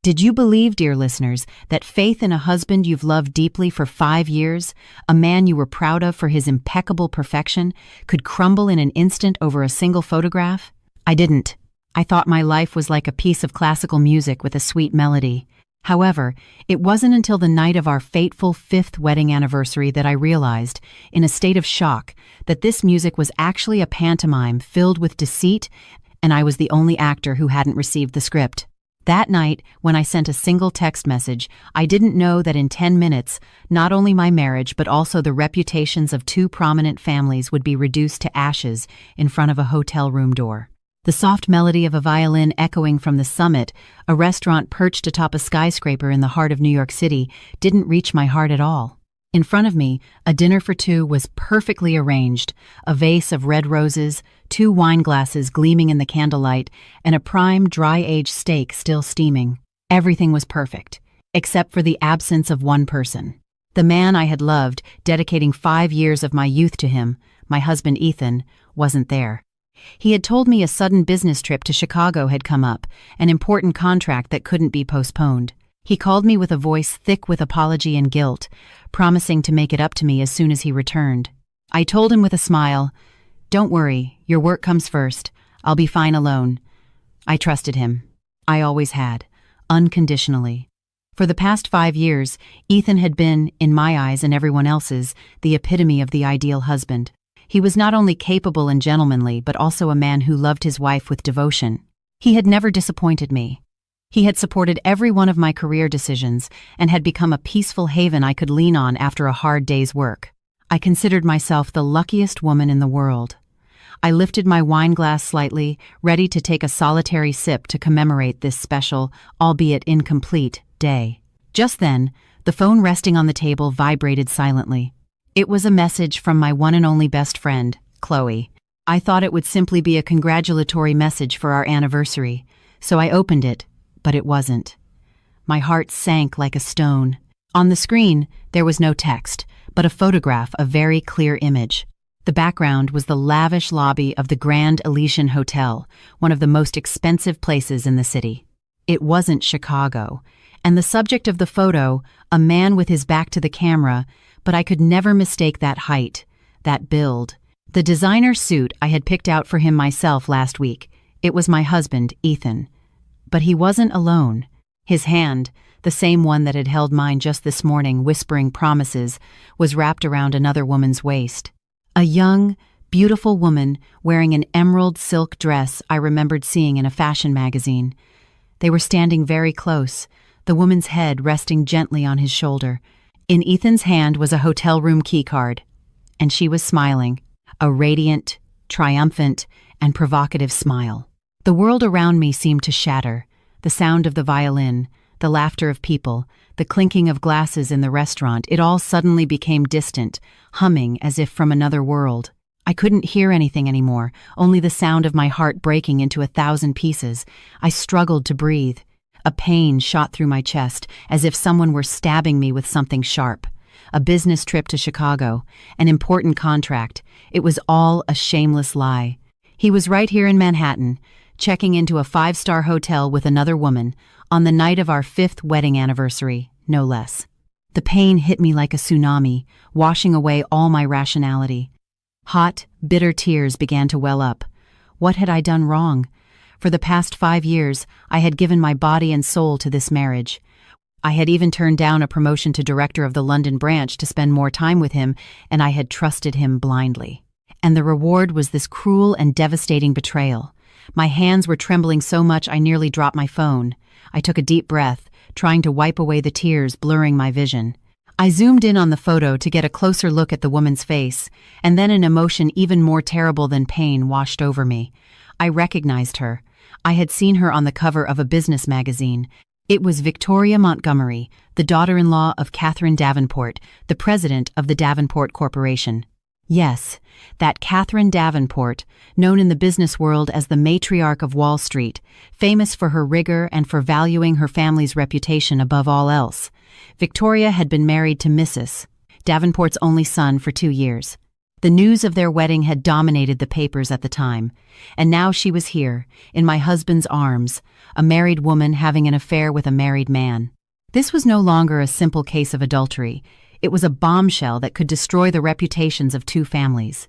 Did you believe, dear listeners, that faith in a husband you've loved deeply for 5 years, a man you were proud of for his impeccable perfection, could crumble in an instant over a single photograph? I didn't. I thought my life was like a piece of classical music with a sweet melody. However, it wasn't until the night of our fateful 5th wedding anniversary that I realized, in a state of shock, that this music was actually a pantomime filled with deceit, and I was the only actor who hadn't received the script. That night, when I sent a single text message, I didn't know that in 10 minutes, not only my marriage but also the reputations of 2 prominent families would be reduced to ashes in front of a hotel room door. The soft melody of a violin echoing from the Summit, a restaurant perched atop a skyscraper in the heart of New York City, didn't reach my heart at all. In front of me, a dinner for 2 was perfectly arranged, a vase of red roses, 2 wine glasses gleaming in the candlelight, and a prime, dry-aged steak still steaming. Everything was perfect, except for the absence of one person. The man I had loved, dedicating 5 years of my youth to him, my husband Ethan, wasn't there. He had told me a sudden business trip to Chicago had come up, an important contract that couldn't be postponed. He called me with a voice thick with apology and guilt, promising to make it up to me as soon as he returned. I told him with a smile, "Don't worry, your work comes first. I'll be fine alone." I trusted him. I always had, unconditionally. For the past 5 years, Ethan had been, in my eyes and everyone else's, the epitome of the ideal husband. He was not only capable and gentlemanly, but also a man who loved his wife with devotion. He had never disappointed me. He had supported every one of my career decisions and had become a peaceful haven I could lean on after a hard day's work. I considered myself the luckiest woman in the world. I lifted my wine glass slightly, ready to take a solitary sip to commemorate this special, albeit incomplete, day. Just then, the phone resting on the table vibrated silently. It was a message from my one and only best friend, Chloe. I thought it would simply be a congratulatory message for our anniversary, so I opened it. But it wasn't. My heart sank like a stone. On the screen, there was no text, but a photograph, a very clear image. The background was the lavish lobby of the Grand Elysian Hotel, one of the most expensive places in the city. It wasn't Chicago, and the subject of the photo, a man with his back to the camera, but I could never mistake that height, that build. The designer suit I had picked out for him myself last week. It was my husband, Ethan. But he wasn't alone. His hand, the same one that had held mine just this morning, whispering promises, was wrapped around another woman's waist. A young, beautiful woman wearing an emerald silk dress I remembered seeing in a fashion magazine. They were standing very close, the woman's head resting gently on his shoulder. In Ethan's hand was a hotel room keycard, and she was smiling, a radiant, triumphant, and provocative smile. The world around me seemed to shatter. The sound of the violin, the laughter of people, the clinking of glasses in the restaurant, it all suddenly became distant, humming as if from another world. I couldn't hear anything anymore, only the sound of my heart breaking into 1,000 pieces. I struggled to breathe. A pain shot through my chest, as if someone were stabbing me with something sharp. A business trip to Chicago, an important contract. It was all a shameless lie. He was right here in Manhattan, checking into a 5-star hotel with another woman, on the night of our 5th wedding anniversary, no less. The pain hit me like a tsunami, washing away all my rationality. Hot, bitter tears began to well up. What had I done wrong? For the past 5 years, I had given my body and soul to this marriage. I had even turned down a promotion to director of the London branch to spend more time with him, and I had trusted him blindly. And the reward was this cruel and devastating betrayal. My hands were trembling so much I nearly dropped my phone. I took a deep breath, trying to wipe away the tears blurring my vision. I zoomed in on the photo to get a closer look at the woman's face, and then an emotion even more terrible than pain washed over me. I recognized her. I had seen her on the cover of a business magazine. It was Victoria Montgomery, the daughter-in-law of Catherine Davenport, the president of the Davenport Corporation. Yes, that Catherine Davenport, known in the business world as the matriarch of Wall Street, famous for her rigor and for valuing her family's reputation above all else. Victoria had been married to Mrs. Davenport's only son for 2 years. The news of their wedding had dominated the papers at the time, and now she was here, in my husband's arms, a married woman having an affair with a married man. This was no longer a simple case of adultery. It was a bombshell that could destroy the reputations of two families.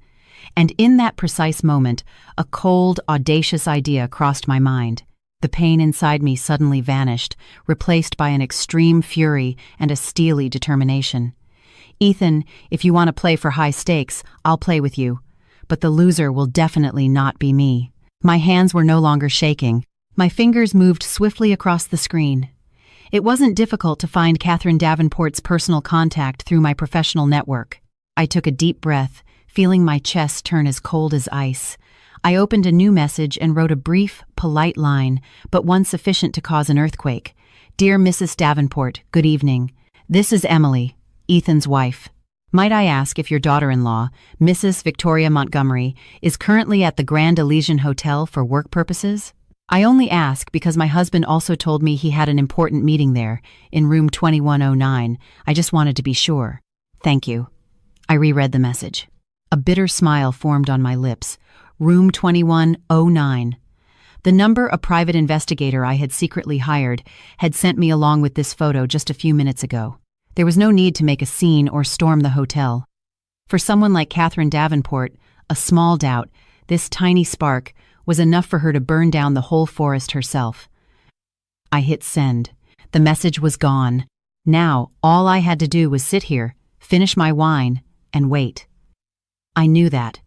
And in that precise moment, a cold, audacious idea crossed my mind. The pain inside me suddenly vanished, replaced by an extreme fury and a steely determination. Ethan, if you want to play for high stakes, I'll play with you. But the loser will definitely not be me. My hands were no longer shaking. My fingers moved swiftly across the screen. It wasn't difficult to find Catherine Davenport's personal contact through my professional network. I took a deep breath, feeling my chest turn as cold as ice. I opened a new message and wrote a brief, polite line, but one sufficient to cause an earthquake. Dear Mrs. Davenport, good evening. This is Emily, Ethan's wife. Might I ask if your daughter-in-law, Mrs. Victoria Montgomery, is currently at the Grand Elysian Hotel for work purposes? I only ask because my husband also told me he had an important meeting there, in room 2109. I just wanted to be sure. Thank you. I reread the message. A bitter smile formed on my lips. Room 2109. The number a private investigator I had secretly hired had sent me along with this photo just a few minutes ago. There was no need to make a scene or storm the hotel. For someone like Catherine Davenport, a small doubt, this tiny spark, was enough for her to burn down the whole forest herself. I hit send. The message was gone. Now, all I had to do was sit here, finish my wine, and wait. I knew that.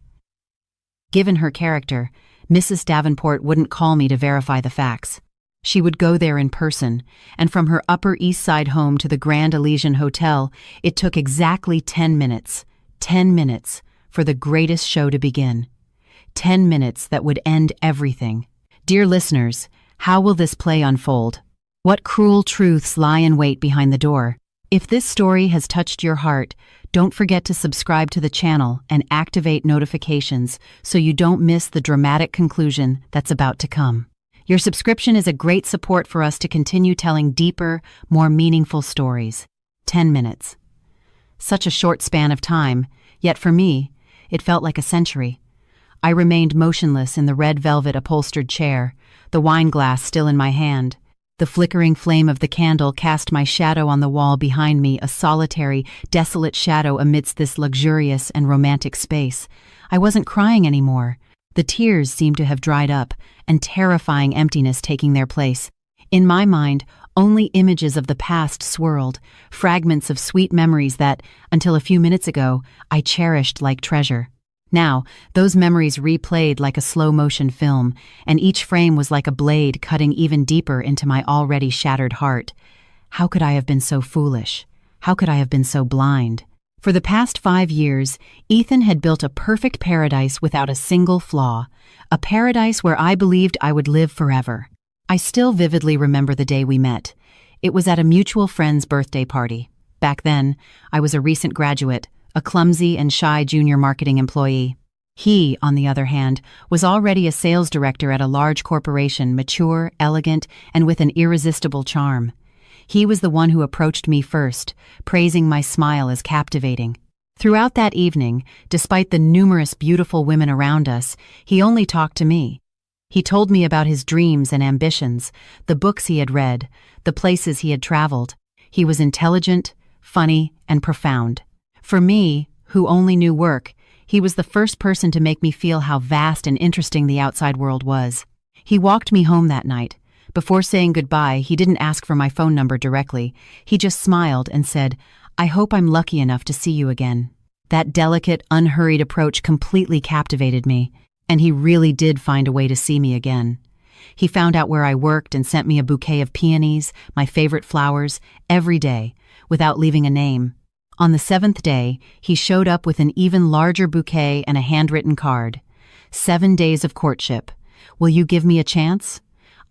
Given her character, Mrs. Davenport wouldn't call me to verify the facts. She would go there in person, and from her Upper East Side home to the Grand Elysian Hotel, it took exactly 10 minutes. 10 minutes for the greatest show to begin. 10 minutes that would end everything. Dear listeners, how will this play unfold? What cruel truths lie in wait behind the door? If this story has touched your heart, don't forget to subscribe to the channel and activate notifications so you don't miss the dramatic conclusion that's about to come. Your subscription is a great support for us to continue telling deeper, more meaningful stories. 10 minutes. Such a short span of time, yet for me, it felt like a century. I remained motionless in the red velvet upholstered chair, the wine glass still in my hand. The flickering flame of the candle cast my shadow on the wall behind me, a solitary, desolate shadow amidst this luxurious and romantic space. I wasn't crying anymore. The tears seemed to have dried up, and terrifying emptiness taking their place. In my mind, only images of the past swirled, fragments of sweet memories that, until a few minutes ago, I cherished like treasure. Now, those memories replayed like a slow-motion film, and each frame was like a blade cutting even deeper into my already shattered heart. How could I have been so foolish? How could I have been so blind? For the past 5 years, Ethan had built a perfect paradise without a single flaw, a paradise where I believed I would live forever. I still vividly remember the day we met. It was at a mutual friend's birthday party. Back then, I was a recent graduate, a clumsy and shy junior marketing employee. He, on the other hand, was already a sales director at a large corporation, mature, elegant, and with an irresistible charm. He was the one who approached me first, praising my smile as captivating. Throughout that evening, despite the numerous beautiful women around us, he only talked to me. He told me about his dreams and ambitions, the books he had read, the places he had traveled. He was intelligent, funny, and profound. For me, who only knew work, he was the first person to make me feel how vast and interesting the outside world was. He walked me home that night. Before saying goodbye, he didn't ask for my phone number directly. He just smiled and said, "I hope I'm lucky enough to see you again." That delicate, unhurried approach completely captivated me, and he really did find a way to see me again. He found out where I worked and sent me a bouquet of peonies, my favorite flowers, every day, without leaving a name. On the 7th day, he showed up with an even larger bouquet and a handwritten card. 7 days of courtship. Will you give me a chance?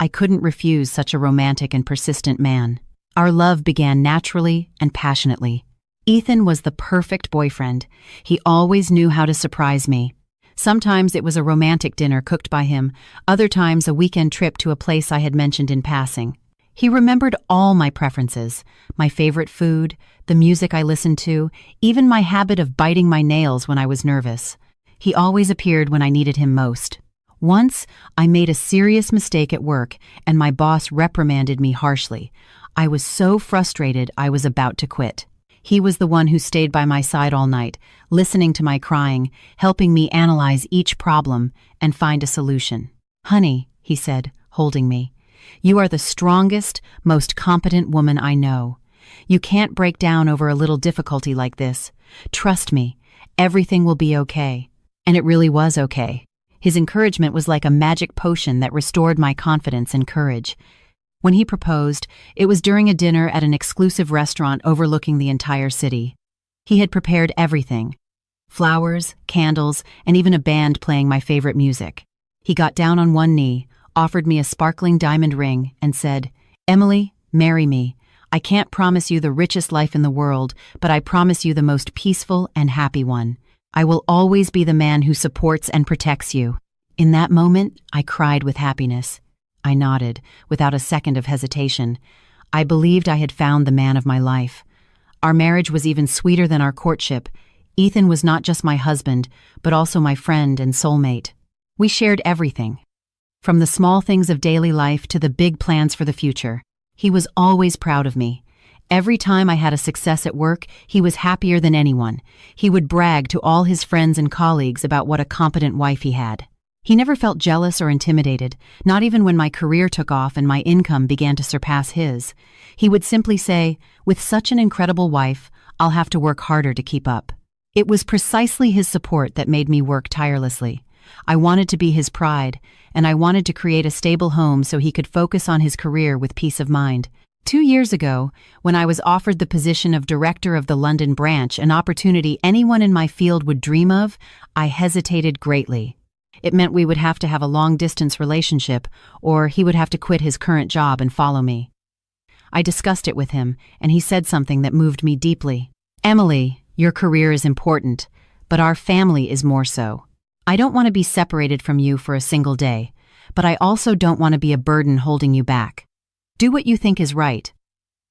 I couldn't refuse such a romantic and persistent man. Our love began naturally and passionately. Ethan was the perfect boyfriend. He always knew how to surprise me. Sometimes it was a romantic dinner cooked by him, other times a weekend trip to a place I had mentioned in passing. He remembered all my preferences, my favorite food, the music I listened to, even my habit of biting my nails when I was nervous. He always appeared when I needed him most. Once, I made a serious mistake at work, and my boss reprimanded me harshly. I was so frustrated I was about to quit. He was the one who stayed by my side all night, listening to my crying, helping me analyze each problem and find a solution. "Honey," he said, holding me, "you are the strongest, most competent woman I know. You can't break down over a little difficulty like this. Trust me, everything will be okay." And it really was okay. His encouragement was like a magic potion that restored my confidence and courage. When he proposed, it was during a dinner at an exclusive restaurant overlooking the entire city. He had prepared everything: flowers, candles, and even a band playing my favorite music. He got down on one knee, offered me a sparkling diamond ring, and said, "Emily, marry me. I can't promise you the richest life in the world, but I promise you the most peaceful and happy one. I will always be the man who supports and protects you." In that moment, I cried with happiness. I nodded, without a second of hesitation. I believed I had found the man of my life. Our marriage was even sweeter than our courtship. Ethan was not just my husband, but also my friend and soulmate. We shared everything, from the small things of daily life to the big plans for the future. He was always proud of me. Every time I had a success at work, he was happier than anyone. He would brag to all his friends and colleagues about what a competent wife he had. He never felt jealous or intimidated, not even when my career took off and my income began to surpass his. He would simply say, "With such an incredible wife, I'll have to work harder to keep up." It was precisely his support that made me work tirelessly. I wanted to be his pride, and I wanted to create a stable home so he could focus on his career with peace of mind. 2 years ago, when I was offered the position of director of the London branch, an opportunity anyone in my field would dream of, I hesitated greatly. It meant we would have to have a long-distance relationship, or he would have to quit his current job and follow me. I discussed it with him, and he said something that moved me deeply. "Emily, your career is important, but our family is more so. I don't want to be separated from you for a single day, but I also don't want to be a burden holding you back. Do what you think is right.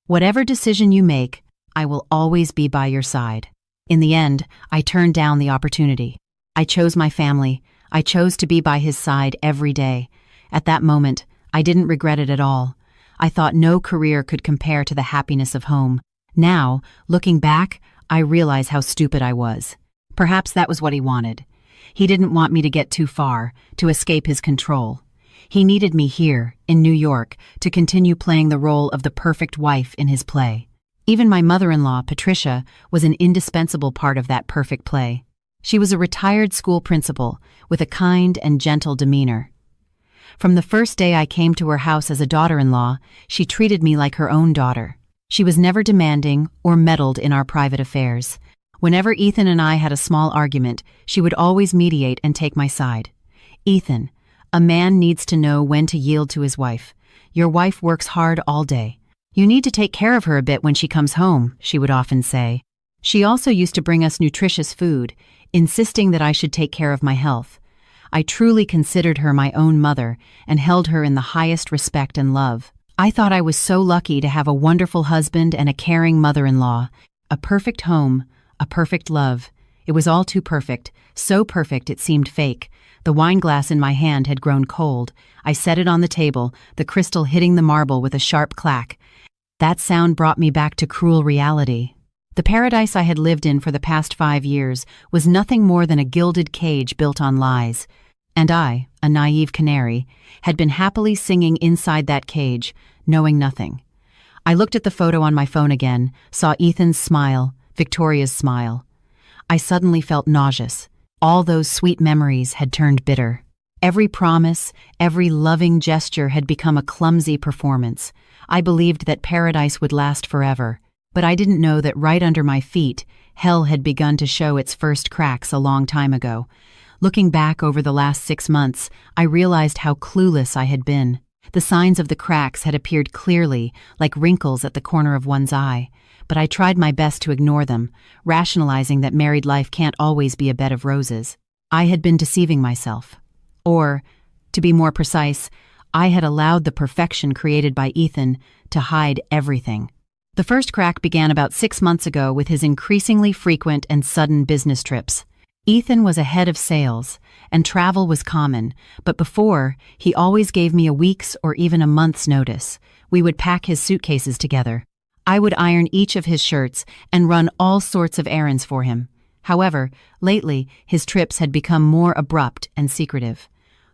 Whatever decision you make, I will always be by your side." In the end, I turned down the opportunity. I chose my family. I chose to be by his side every day. At that moment, I didn't regret it at all. I thought no career could compare to the happiness of home. Now, looking back, I realize how stupid I was. Perhaps that was what he wanted. He didn't want me to get too far, to escape his control. He needed me here, in New York, to continue playing the role of the perfect wife in his play. Even my mother-in-law, Patricia, was an indispensable part of that perfect play. She was a retired school principal with a kind and gentle demeanor. From the first day I came to her house as a daughter-in-law, she treated me like her own daughter. She was never demanding or meddled in our private affairs. Whenever Ethan and I had a small argument, she would always mediate and take my side. "Ethan, a man needs to know when to yield to his wife. Your wife works hard all day. You need to take care of her a bit when she comes home," she would often say. She also used to bring us nutritious food, insisting that I should take care of my health. I truly considered her my own mother and held her in the highest respect and love. I thought I was so lucky to have a wonderful husband and a caring mother-in-law, a perfect home, a perfect love. It was all too perfect, so perfect it seemed fake. The wine glass in my hand had grown cold. I set it on the table, the crystal hitting the marble with a sharp clack. That sound brought me back to cruel reality. The paradise I had lived in for the past 5 years was nothing more than a gilded cage built on lies. And I, a naive canary, had been happily singing inside that cage, knowing nothing. I looked at the photo on my phone again, saw Ethan's smile, Victoria's smile. I suddenly felt nauseous. All those sweet memories had turned bitter. Every promise, every loving gesture had become a clumsy performance. I believed that paradise would last forever. But I didn't know that right under my feet, hell had begun to show its first cracks a long time ago. Looking back over the last 6 months, I realized how clueless I had been. The signs of the cracks had appeared clearly, like wrinkles at the corner of one's eye, but I tried my best to ignore them, rationalizing that married life can't always be a bed of roses. I had been deceiving myself. Or, to be more precise, I had allowed the perfection created by Ethan to hide everything. The first crack began about 6 months ago with his increasingly frequent and sudden business trips. Ethan was a head of sales, and travel was common, but before, he always gave me a week's or even a month's notice. We would pack his suitcases together. I would iron each of his shirts and run all sorts of errands for him. However, lately, his trips had become more abrupt and secretive.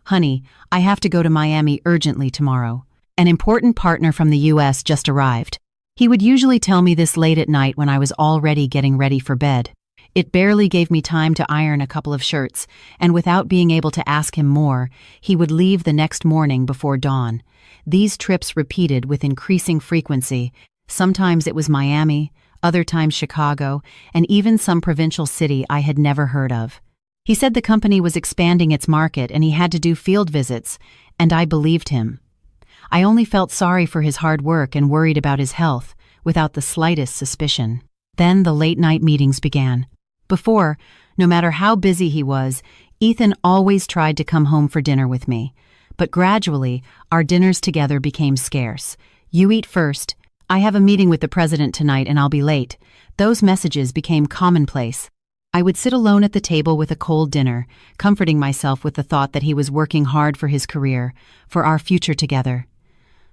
"Honey, I have to go to Miami urgently tomorrow. An important partner from the US just arrived." He would usually tell me this late at night when I was already getting ready for bed. It barely gave me time to iron a couple of shirts, and without being able to ask him more, he would leave the next morning before dawn. These trips repeated with increasing frequency. Sometimes it was Miami, other times Chicago, and even some provincial city I had never heard of. He said the company was expanding its market and he had to do field visits, and I believed him. I only felt sorry for his hard work and worried about his health, without the slightest suspicion. Then the late-night meetings began. Before, no matter how busy he was, Ethan always tried to come home for dinner with me. But gradually, our dinners together became scarce. "You eat first. I have a meeting with the president tonight and I'll be late." Those messages became commonplace. I would sit alone at the table with a cold dinner, comforting myself with the thought that he was working hard for his career, for our future together.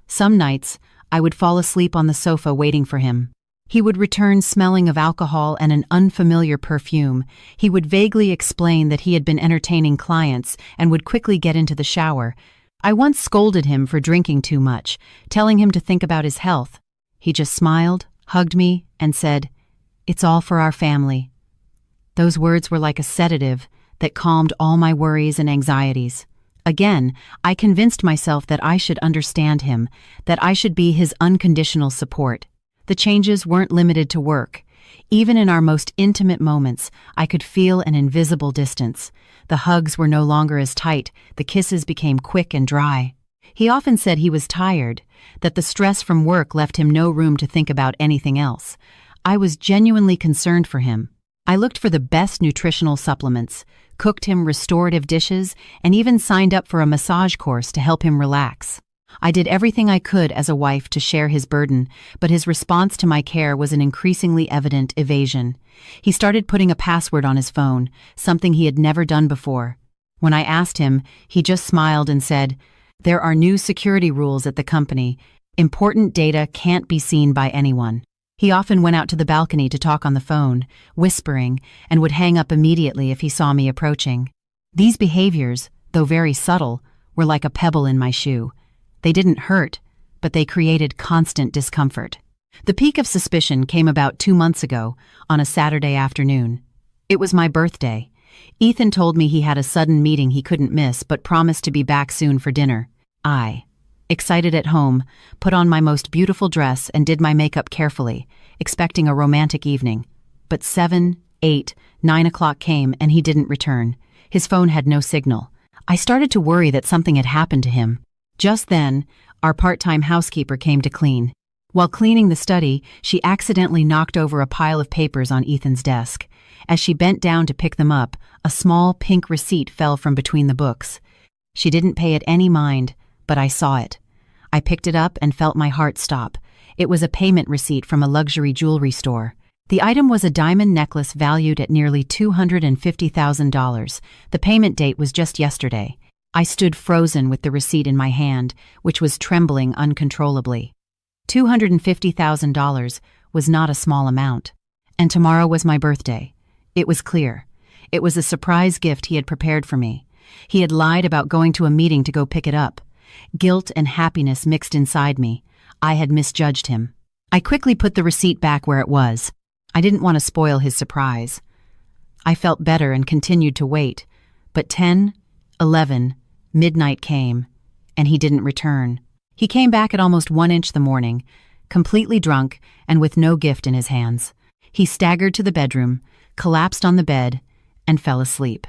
Some nights, I would fall asleep on the sofa waiting for him. He would return smelling of alcohol and an unfamiliar perfume. He would vaguely explain that he had been entertaining clients and would quickly get into the shower. I once scolded him for drinking too much, telling him to think about his health. He just smiled, hugged me, and said, "It's all for our family." Those words were like a sedative that calmed all my worries and anxieties. Again, I convinced myself that I should understand him, that I should be his unconditional support. The changes weren't limited to work. Even in our most intimate moments, I could feel an invisible distance. The hugs were no longer as tight, the kisses became quick and dry. He often said he was tired, that the stress from work left him no room to think about anything else. I was genuinely concerned for him. I looked for the best nutritional supplements, cooked him restorative dishes, and even signed up for a massage course to help him relax. I did everything I could as a wife to share his burden, but his response to my care was an increasingly evident evasion. He started putting a password on his phone, something he had never done before. When I asked him, he just smiled and said, "There are new security rules at the company. Important data can't be seen by anyone." He often went out to the balcony to talk on the phone, whispering, and would hang up immediately if he saw me approaching. These behaviors, though very subtle, were like a pebble in my shoe. They didn't hurt, but they created constant discomfort. The peak of suspicion came about 2 months ago, on a Saturday afternoon. It was my birthday. Ethan told me he had a sudden meeting he couldn't miss but promised to be back soon for dinner. I, excited at home, put on my most beautiful dress and did my makeup carefully, expecting a romantic evening. But 7, 8, 9 o'clock came and he didn't return. His phone had no signal. I started to worry that something had happened to him. Just then, our part-time housekeeper came to clean. While cleaning the study, she accidentally knocked over a pile of papers on Ethan's desk. As she bent down to pick them up, a small pink receipt fell from between the books. She didn't pay it any mind, but I saw it. I picked it up and felt my heart stop. It was a payment receipt from a luxury jewelry store. The item was a diamond necklace valued at nearly $250,000. The payment date was just yesterday. I stood frozen with the receipt in my hand, which was trembling uncontrollably. $250,000 was not a small amount. And tomorrow was my birthday. It was clear. It was a surprise gift he had prepared for me. He had lied about going to a meeting to go pick it up. Guilt and happiness mixed inside me. I had misjudged him. I quickly put the receipt back where it was. I didn't want to spoil his surprise. I felt better and continued to wait. But 10, 11, midnight came, and he didn't return. He came back at almost 1 the morning, completely drunk and with no gift in his hands. He staggered to the bedroom, collapsed on the bed, and fell asleep.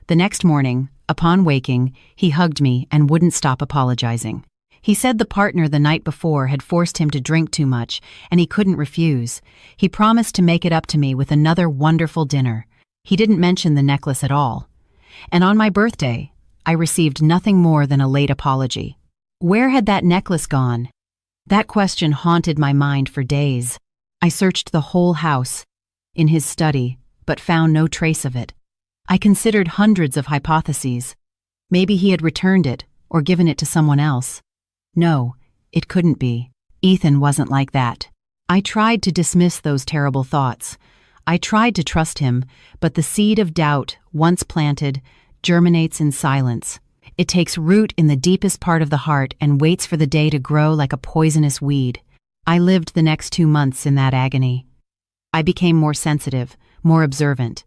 The next morning, upon waking, he hugged me and wouldn't stop apologizing. He said the partner the night before had forced him to drink too much, and he couldn't refuse. He promised to make it up to me with another wonderful dinner. He didn't mention the necklace at all. And on my birthday, I received nothing more than a late apology. Where had that necklace gone? That question haunted my mind for days. I searched the whole house, in his study, but found no trace of it. I considered hundreds of hypotheses. Maybe he had returned it, or given it to someone else. No, it couldn't be. Ethan wasn't like that. I tried to dismiss those terrible thoughts. I tried to trust him, but the seed of doubt, once planted, germinates in silence. It takes root in the deepest part of the heart and waits for the day to grow like a poisonous weed. I lived the next 2 months in that agony. I became more sensitive, more observant.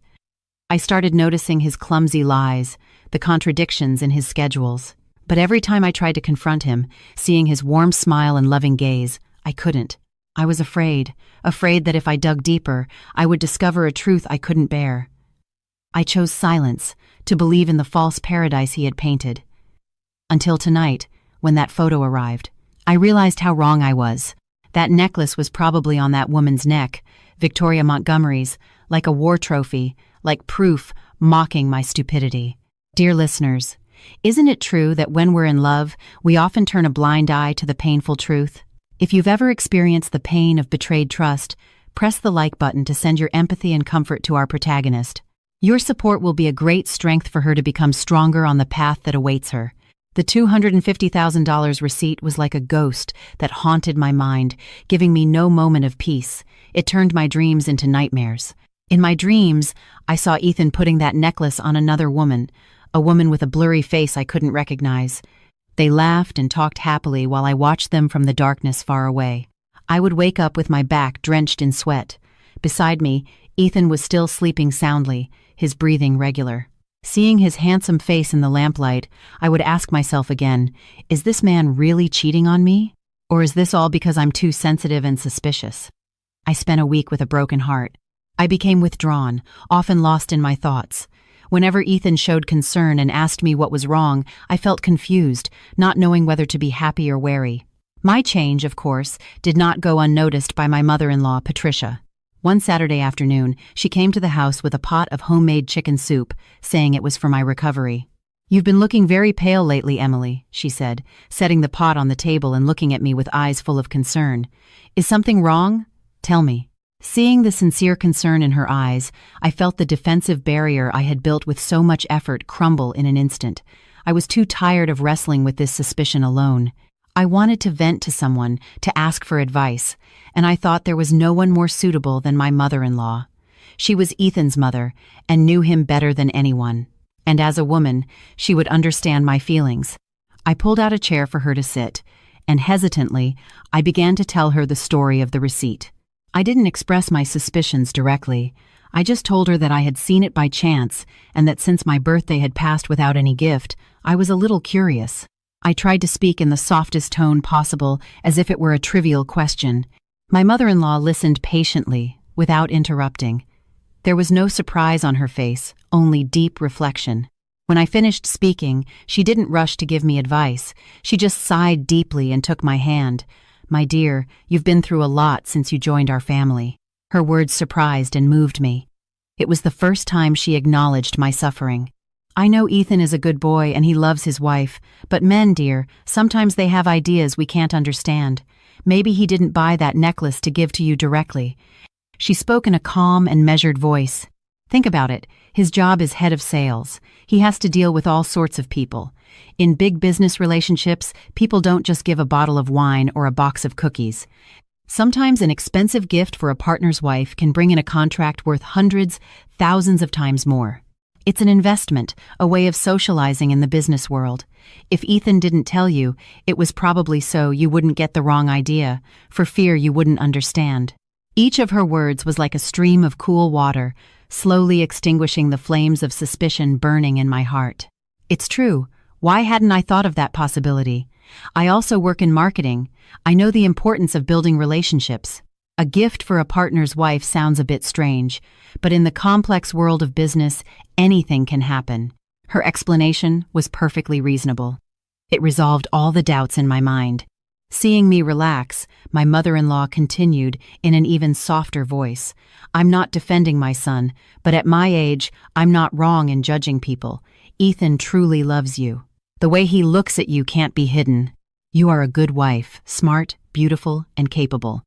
I started noticing his clumsy lies, the contradictions in his schedules. But every time I tried to confront him, seeing his warm smile and loving gaze, I couldn't. I was afraid that if I dug deeper, I would discover a truth I couldn't bear. I chose silence, to believe in the false paradise he had painted. Until tonight, when that photo arrived, I realized how wrong I was. That necklace was probably on that woman's neck, Victoria Montgomery's, like a war trophy, like proof, mocking my stupidity. Dear listeners, isn't it true that when we're in love, we often turn a blind eye to the painful truth? If you've ever experienced the pain of betrayed trust, press the like button to send your empathy and comfort to our protagonist. Your support will be a great strength for her to become stronger on the path that awaits her. The $250,000 receipt was like a ghost that haunted my mind, giving me no moment of peace. It turned my dreams into nightmares. In my dreams, I saw Ethan putting that necklace on another woman, a woman with a blurry face I couldn't recognize. They laughed and talked happily while I watched them from the darkness far away. I would wake up with my back drenched in sweat. Beside me, Ethan was still sleeping soundly, his breathing regular. Seeing his handsome face in the lamplight, I would ask myself again, is this man really cheating on me? Or is this all because I'm too sensitive and suspicious? I spent a week with a broken heart. I became withdrawn, often lost in my thoughts. Whenever Ethan showed concern and asked me what was wrong, I felt confused, not knowing whether to be happy or wary. My change, of course, did not go unnoticed by my mother-in-law, Patricia. One Saturday afternoon, she came to the house with a pot of homemade chicken soup, saying it was for my recovery. "You've been looking very pale lately, Emily," she said, setting the pot on the table and looking at me with eyes full of concern. "Is something wrong? Tell me." Seeing the sincere concern in her eyes, I felt the defensive barrier I had built with so much effort crumble in an instant. I was too tired of wrestling with this suspicion alone. I wanted to vent to someone, to ask for advice, and I thought there was no one more suitable than my mother-in-law. She was Ethan's mother, and knew him better than anyone. And as a woman, she would understand my feelings. I pulled out a chair for her to sit, and hesitantly, I began to tell her the story of the receipt. I didn't express my suspicions directly. I just told her that I had seen it by chance, and that since my birthday had passed without any gift, I was a little curious. I tried to speak in the softest tone possible, as if it were a trivial question. My mother-in-law listened patiently, without interrupting. There was no surprise on her face, only deep reflection. When I finished speaking, she didn't rush to give me advice. She just sighed deeply and took my hand. "My dear, you've been through a lot since you joined our family." Her words surprised and moved me. It was the first time she acknowledged my suffering. "I know Ethan is a good boy and he loves his wife, but men, dear, sometimes they have ideas we can't understand. Maybe he didn't buy that necklace to give to you directly." She spoke in a calm and measured voice. "Think about it. His job is head of sales. He has to deal with all sorts of people. In big business relationships, people don't just give a bottle of wine or a box of cookies. Sometimes an expensive gift for a partner's wife can bring in a contract worth hundreds, thousands of times more. It's an investment, a way of socializing in the business world. If Ethan didn't tell you, it was probably so you wouldn't get the wrong idea, for fear you wouldn't understand." Each of her words was like a stream of cool water, slowly extinguishing the flames of suspicion burning in my heart. It's true. Why hadn't I thought of that possibility? I also work in marketing. I know the importance of building relationships. A gift for a partner's wife sounds a bit strange, but in the complex world of business, anything can happen. Her explanation was perfectly reasonable. It resolved all the doubts in my mind. Seeing me relax, my mother-in-law continued in an even softer voice. "I'm not defending my son, but at my age, I'm not wrong in judging people. Ethan truly loves you. The way he looks at you can't be hidden. You are a good wife, smart, beautiful, and capable.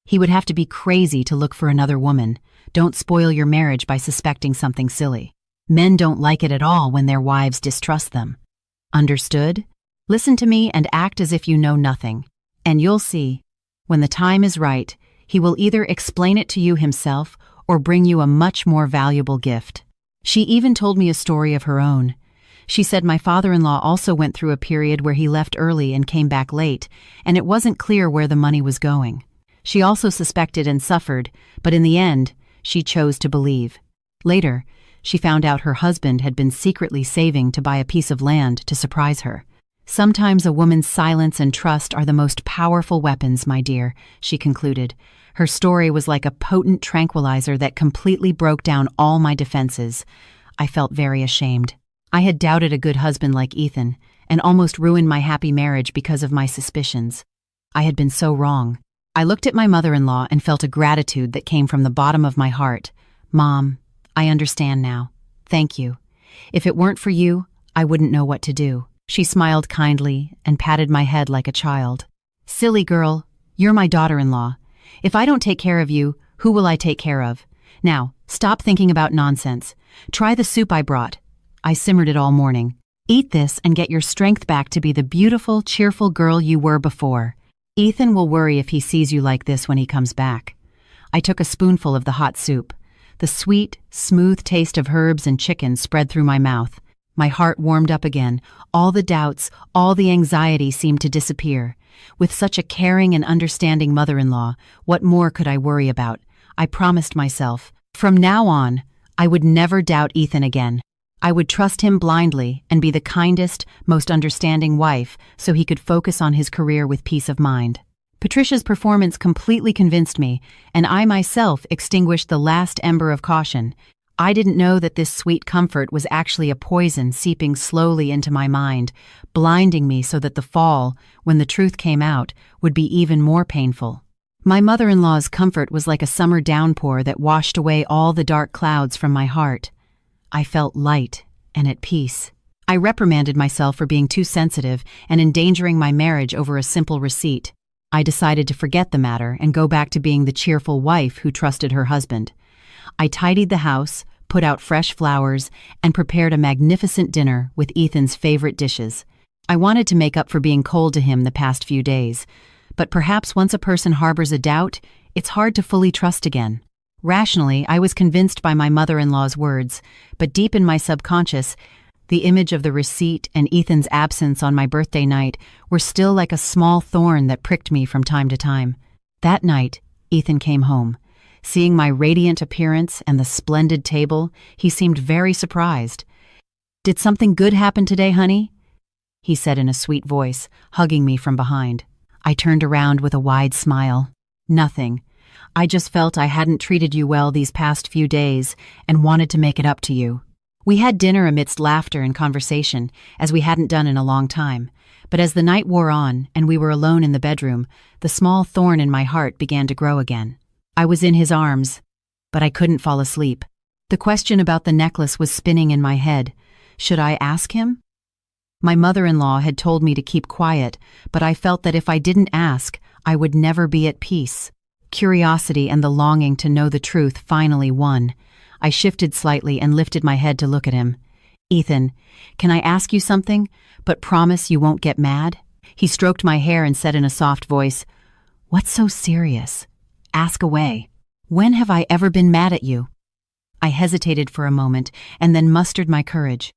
He would have to be crazy to look for another woman. Don't spoil your marriage by suspecting something silly. Men don't like it at all when their wives distrust them. Understood? Listen to me and act as if you know nothing. And you'll see, when the time is right, he will either explain it to you himself or bring you a much more valuable gift. She even told me a story of her own. She said my father-in-law also went through a period where he left early and came back late, and it wasn't clear where the money was going. She also suspected and suffered, but in the end, she chose to believe. Later, she found out her husband had been secretly saving to buy a piece of land to surprise her. Sometimes a woman's silence and trust are the most powerful weapons, my dear, she concluded. Her story was like a potent tranquilizer that completely broke down all my defenses. I felt very ashamed. I had doubted a good husband like Ethan, and almost ruined my happy marriage because of my suspicions. I had been so wrong. I looked at my mother-in-law and felt a gratitude that came from the bottom of my heart. Mom, I understand now. Thank you. If it weren't for you, I wouldn't know what to do. She smiled kindly and patted my head like a child. Silly girl, you're my daughter-in-law. If I don't take care of you, who will I take care of? Now, stop thinking about nonsense. Try the soup I brought. I simmered it all morning. Eat this and get your strength back to be the beautiful, cheerful girl you were before. Ethan will worry if he sees you like this when he comes back. I took a spoonful of the hot soup. The sweet, smooth taste of herbs and chicken spread through my mouth. My heart warmed up again. All the doubts, all the anxiety seemed to disappear. With such a caring and understanding mother-in-law, what more could I worry about? I promised myself, from now on, I would never doubt Ethan again. I would trust him blindly and be the kindest, most understanding wife so he could focus on his career with peace of mind. Patricia's performance completely convinced me, and I myself extinguished the last ember of caution. I didn't know that this sweet comfort was actually a poison seeping slowly into my mind, blinding me so that the fall, when the truth came out, would be even more painful. My mother-in-law's comfort was like a summer downpour that washed away all the dark clouds from my heart. I felt light and at peace. I reprimanded myself for being too sensitive and endangering my marriage over a simple receipt. I decided to forget the matter and go back to being the cheerful wife who trusted her husband. I tidied the house, put out fresh flowers, and prepared a magnificent dinner with Ethan's favorite dishes. I wanted to make up for being cold to him the past few days, but perhaps once a person harbors a doubt, it's hard to fully trust again. Rationally, I was convinced by my mother-in-law's words, but deep in my subconscious, the image of the receipt and Ethan's absence on my birthday night were still like a small thorn that pricked me from time to time. That night, Ethan came home. Seeing my radiant appearance and the splendid table, he seemed very surprised. "Did something good happen today, honey?" he said in a sweet voice, hugging me from behind. I turned around with a wide smile. "Nothing. I just felt I hadn't treated you well these past few days and wanted to make it up to you." We had dinner amidst laughter and conversation, as we hadn't done in a long time. But as the night wore on and we were alone in the bedroom, the small thorn in my heart began to grow again. I was in his arms, but I couldn't fall asleep. The question about the necklace was spinning in my head. Should I ask him? My mother-in-law had told me to keep quiet, but I felt that if I didn't ask, I would never be at peace. Curiosity and the longing to know the truth finally won. I shifted slightly and lifted my head to look at him. "Ethan, can I ask you something, but promise you won't get mad?" He stroked my hair and said in a soft voice, "What's so serious? Ask away. When have I ever been mad at you?" I hesitated for a moment and then mustered my courage.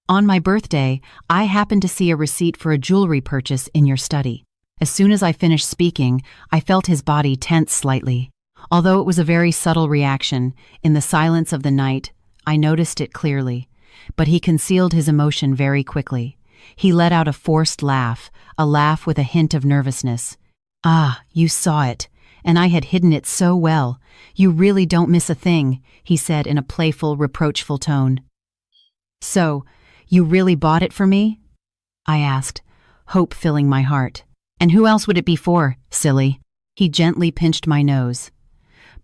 "On my birthday, I happened to see a receipt for a jewelry purchase in your study." As soon as I finished speaking, I felt his body tense slightly. Although it was a very subtle reaction, in the silence of the night, I noticed it clearly. But he concealed his emotion very quickly. He let out a forced laugh, a laugh with a hint of nervousness. "Ah, you saw it, and I had hidden it so well. You really don't miss a thing," he said in a playful, reproachful tone. "So, you really bought it for me?" I asked, hope filling my heart. "And who else would it be for, silly?" He gently pinched my nose.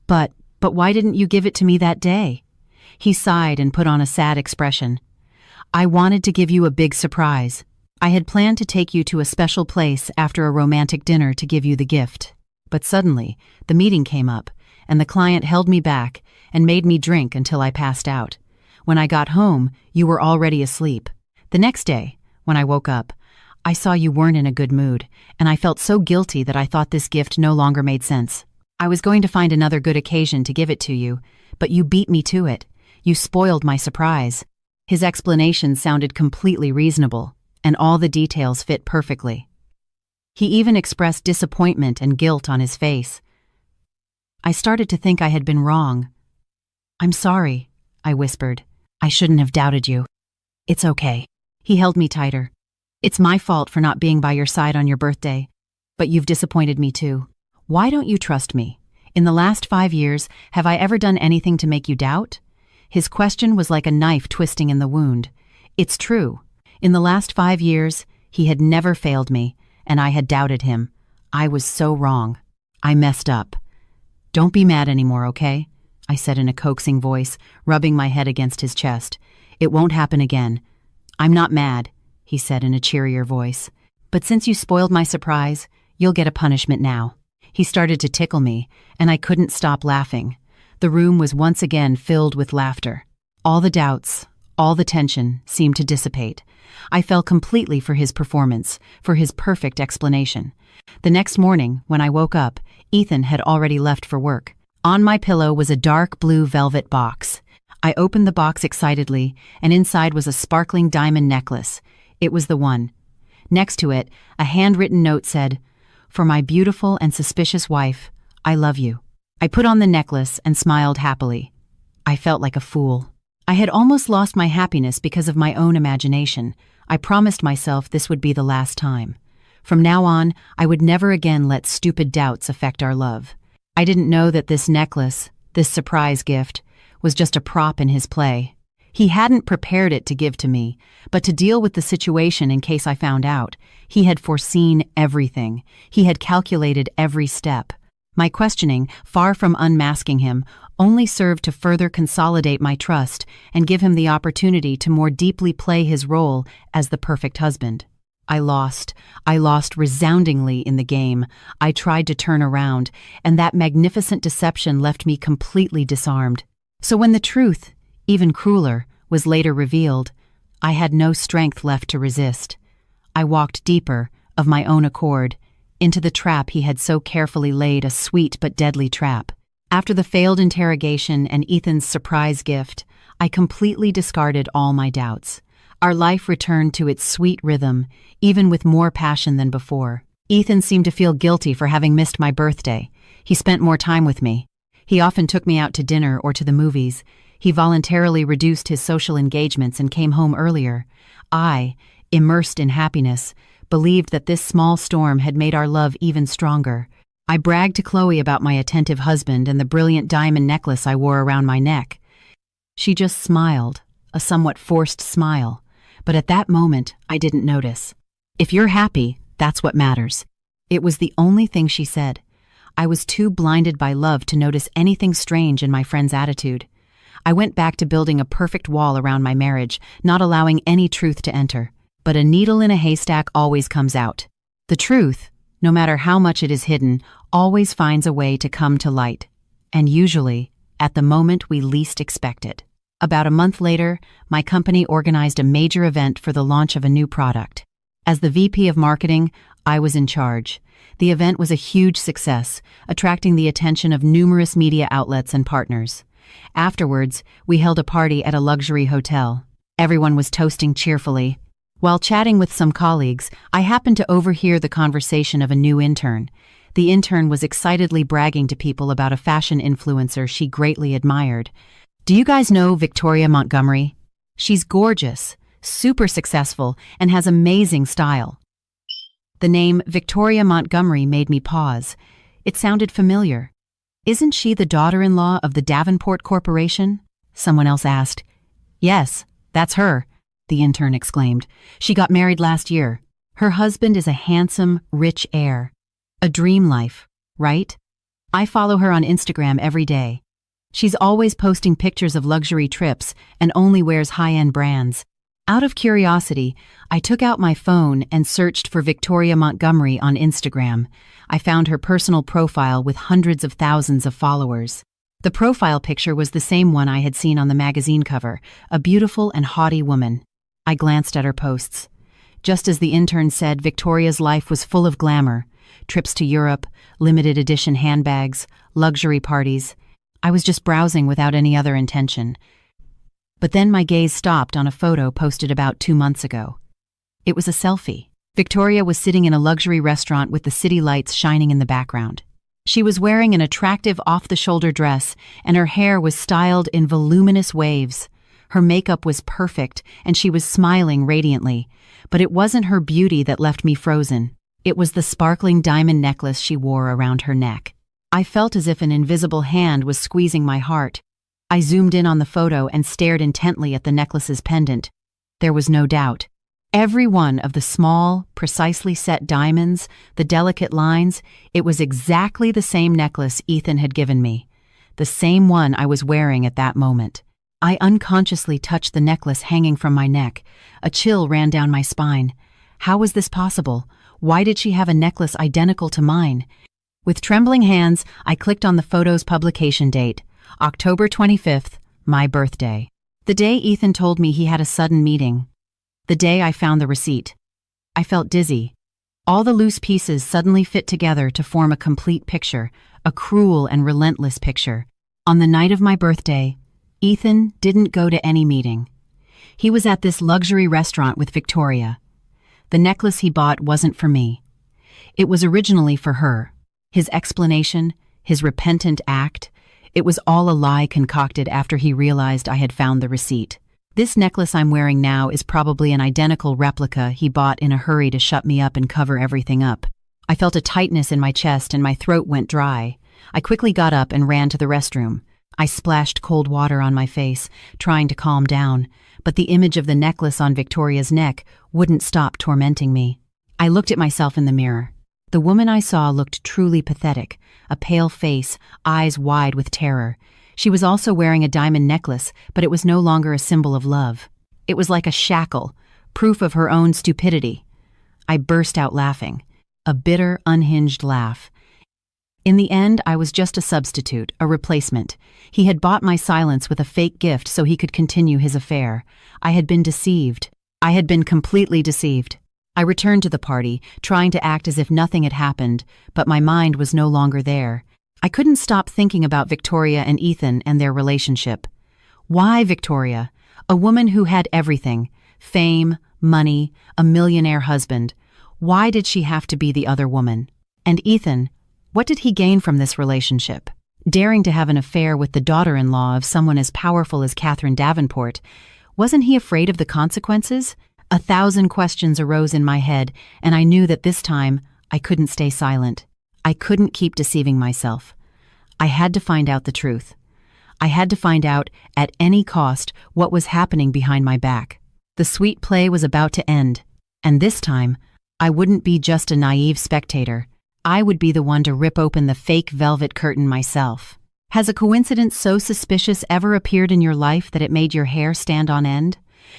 But why didn't you give it to me that day?" He sighed and put on a sad expression. "I wanted to give you a big surprise." I had planned to take you to a special place after a romantic dinner to give you the gift. But suddenly, the meeting came up, and the client held me back and made me drink until I passed out. When I got home, you were already asleep. The next day, when I woke up, I saw you weren't in a good mood, and I felt so guilty that I thought this gift no longer made sense. I was going to find another good occasion to give it to you, but you beat me to it. You spoiled my surprise. His explanation sounded completely reasonable, and all the details fit perfectly. He even expressed disappointment and guilt on his face. I started to think I had been wrong. "I'm sorry," I whispered. "I shouldn't have doubted you." "It's okay." He held me tighter. "It's my fault for not being by your side on your birthday, but you've disappointed me too. Why don't you trust me? In the last 5 years, have I ever done anything to make you doubt?" His question was like a knife twisting in the wound. It's true. In the last 5 years, he had never failed me, and I had doubted him. I was so wrong. I messed up. "Don't be mad anymore, okay?" I said in a coaxing voice, rubbing my head against his chest. "It won't happen again." "I'm not mad," he said in a cheerier voice. "But since you spoiled my surprise, you'll get a punishment now." He started to tickle me, and I couldn't stop laughing. The room was once again filled with laughter. All the doubts, all the tension seemed to dissipate. I fell completely for his performance, for his perfect explanation. The next morning, when I woke up, Ethan had already left for work. On my pillow was a dark blue velvet box. I opened the box excitedly, and inside was a sparkling diamond necklace. It was the one. Next to it, a handwritten note said, "For my beautiful and suspicious wife, I love you." I put on the necklace and smiled happily. I felt like a fool. I had almost lost my happiness because of my own imagination. I promised myself this would be the last time. From now on, I would never again let stupid doubts affect our love. I didn't know that this necklace, this surprise gift, was just a prop in his play. He hadn't prepared it to give to me, but to deal with the situation in case I found out. He had foreseen everything. He had calculated every step. My questioning, far from unmasking him, only served to further consolidate my trust and give him the opportunity to more deeply play his role as the perfect husband. I lost resoundingly in the game. I tried to turn around, and that magnificent deception left me completely disarmed. So when the truth, even crueler, was later revealed, I had no strength left to resist. I walked deeper, of my own accord, into the trap he had so carefully laid, a sweet but deadly trap. After the failed interrogation and Ethan's surprise gift, I completely discarded all my doubts. Our life returned to its sweet rhythm, even with more passion than before. Ethan seemed to feel guilty for having missed my birthday. He spent more time with me. He often took me out to dinner or to the movies. He voluntarily reduced his social engagements and came home earlier. I, immersed in happiness, believed that this small storm had made our love even stronger. I bragged to Chloe about my attentive husband and the brilliant diamond necklace I wore around my neck. She just smiled, a somewhat forced smile, but at that moment I didn't notice. "If you're happy, that's what matters." It was the only thing she said. I was too blinded by love to notice anything strange in my friend's attitude. I went back to building a perfect wall around my marriage, not allowing any truth to enter. But a needle in a haystack always comes out. The truth, no matter how much it is hidden, always finds a way to come to light. And usually, at the moment we least expect it. About a month later, my company organized a major event for the launch of a new product. As the VP of marketing, I was in charge. The event was a huge success, attracting the attention of numerous media outlets and partners. Afterwards, we held a party at a luxury hotel. Everyone was toasting cheerfully. While chatting with some colleagues, I happened to overhear the conversation of a new intern. The intern was excitedly bragging to people about a fashion influencer she greatly admired. "Do you guys know Victoria Montgomery? She's gorgeous, super successful, and has amazing style." The name Victoria Montgomery made me pause. It sounded familiar. "Isn't she the daughter-in-law of the Davenport Corporation?" Someone else asked. "Yes, that's her," the intern exclaimed. "She got married last year. Her husband is a handsome, rich heir. A dream life, right? I follow her on Instagram every day. She's always posting pictures of luxury trips and only wears high-end brands. Out of curiosity, I took out my phone and searched for Victoria Montgomery on Instagram. I found her personal profile with hundreds of thousands of followers. The profile picture was the same one I had seen on the magazine cover, a beautiful and haughty woman. I glanced at her posts. Just as the intern said, Victoria's life was full of glamour. Trips to Europe, limited edition handbags, luxury parties. I was just browsing without any other intention. But then my gaze stopped on a photo posted about 2 months ago. It was a selfie. Victoria was sitting in a luxury restaurant with the city lights shining in the background. She was wearing an attractive off-the-shoulder dress, and her hair was styled in voluminous waves. Her makeup was perfect, and she was smiling radiantly. But it wasn't her beauty that left me frozen. It was the sparkling diamond necklace she wore around her neck. I felt as if an invisible hand was squeezing my heart. I zoomed in on the photo and stared intently at the necklace's pendant. There was no doubt. Every one of the small, precisely set diamonds, the delicate lines, it was exactly the same necklace Ethan had given me. The same one I was wearing at that moment. I unconsciously touched the necklace hanging from my neck. A chill ran down my spine. How was this possible? Why did she have a necklace identical to mine? With trembling hands, I clicked on the photo's publication date. October 25th, my birthday. The day Ethan told me he had a sudden meeting. The day I found the receipt. I felt dizzy. All the loose pieces suddenly fit together to form a complete picture, a cruel and relentless picture. On the night of my birthday, Ethan didn't go to any meeting. He was at this luxury restaurant with Victoria. The necklace he bought wasn't for me. It was originally for her. His explanation, his repentant act, it was all a lie concocted after he realized I had found the receipt. This necklace I'm wearing now is probably an identical replica he bought in a hurry to shut me up and cover everything up. I felt a tightness in my chest and my throat went dry. I quickly got up and ran to the restroom. I splashed cold water on my face, trying to calm down, but the image of the necklace on Victoria's neck wouldn't stop tormenting me. I looked at myself in the mirror. The woman I saw looked truly pathetic, a pale face, eyes wide with terror. She was also wearing a diamond necklace, but it was no longer a symbol of love. It was like a shackle, proof of her own stupidity. I burst out laughing, a bitter, unhinged laugh. In the end, I was just a substitute, a replacement. He had bought my silence with a fake gift so he could continue his affair. I had been deceived. I had been completely deceived. I returned to the party, trying to act as if nothing had happened, but my mind was no longer there. I couldn't stop thinking about Victoria and Ethan and their relationship. Why Victoria? A woman who had everything, fame, money, a millionaire husband. Why did she have to be the other woman? And Ethan, what did he gain from this relationship? Daring to have an affair with the daughter-in-law of someone as powerful as Catherine Davenport, wasn't he afraid of the consequences? 1,000 questions arose in my head, and I knew that this time I couldn't stay silent. I couldn't keep deceiving myself. I had to find out the truth. I had to find out, at any cost, what was happening behind my back. The sweet play was about to end, and this time, I wouldn't be just a naive spectator. I would be the one to rip open the fake velvet curtain myself. Has a coincidence so suspicious ever appeared in your life that it made your hair stand on end?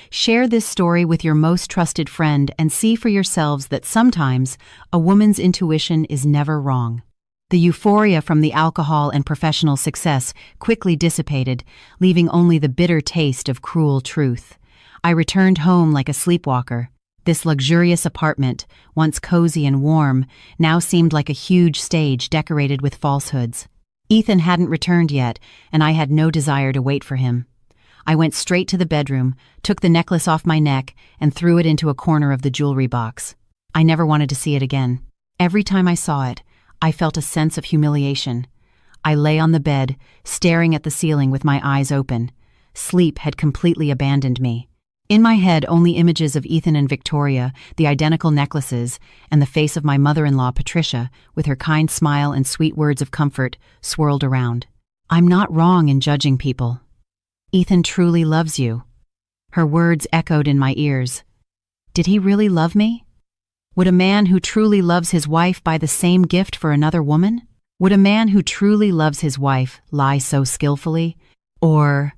Share this story with your most trusted friend and see for yourselves that sometimes a woman's intuition is never wrong. The euphoria from the alcohol and professional success quickly dissipated, leaving only the bitter taste of cruel truth. I returned home like a sleepwalker. This luxurious apartment, once cozy and warm, now seemed like a huge stage decorated with falsehoods. Ethan hadn't returned yet, and I had no desire to wait for him. I went straight to the bedroom, took the necklace off my neck, and threw it into a corner of the jewelry box. I never wanted to see it again. Every time I saw it, I felt a sense of humiliation. I lay on the bed, staring at the ceiling with my eyes open. Sleep had completely abandoned me. In my head, only images of Ethan and Victoria, the identical necklaces, and the face of my mother-in-law, Patricia, with her kind smile and sweet words of comfort, swirled around. I'm not wrong in judging people. Ethan truly loves you. Her words echoed in my ears. Did he really love me? Would a man who truly loves his wife buy the same gift for another woman? Would a man who truly loves his wife lie so skillfully? Or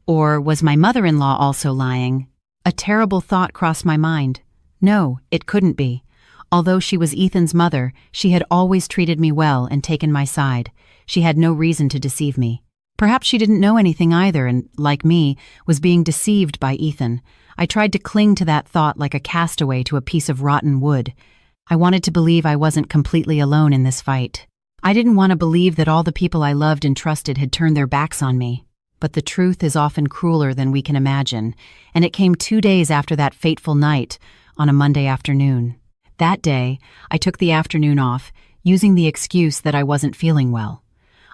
was my mother-in-law also lying? A terrible thought crossed my mind. No, it couldn't be. Although she was Ethan's mother, she had always treated me well and taken my side. She had no reason to deceive me. Perhaps she didn't know anything either and, like me, was being deceived by Ethan. I tried to cling to that thought like a castaway to a piece of rotten wood. I wanted to believe I wasn't completely alone in this fight. I didn't want to believe that all the people I loved and trusted had turned their backs on me. But the truth is often crueler than we can imagine, and it came 2 days after that fateful night, on a Monday afternoon. That day, I took the afternoon off, using the excuse that I wasn't feeling well.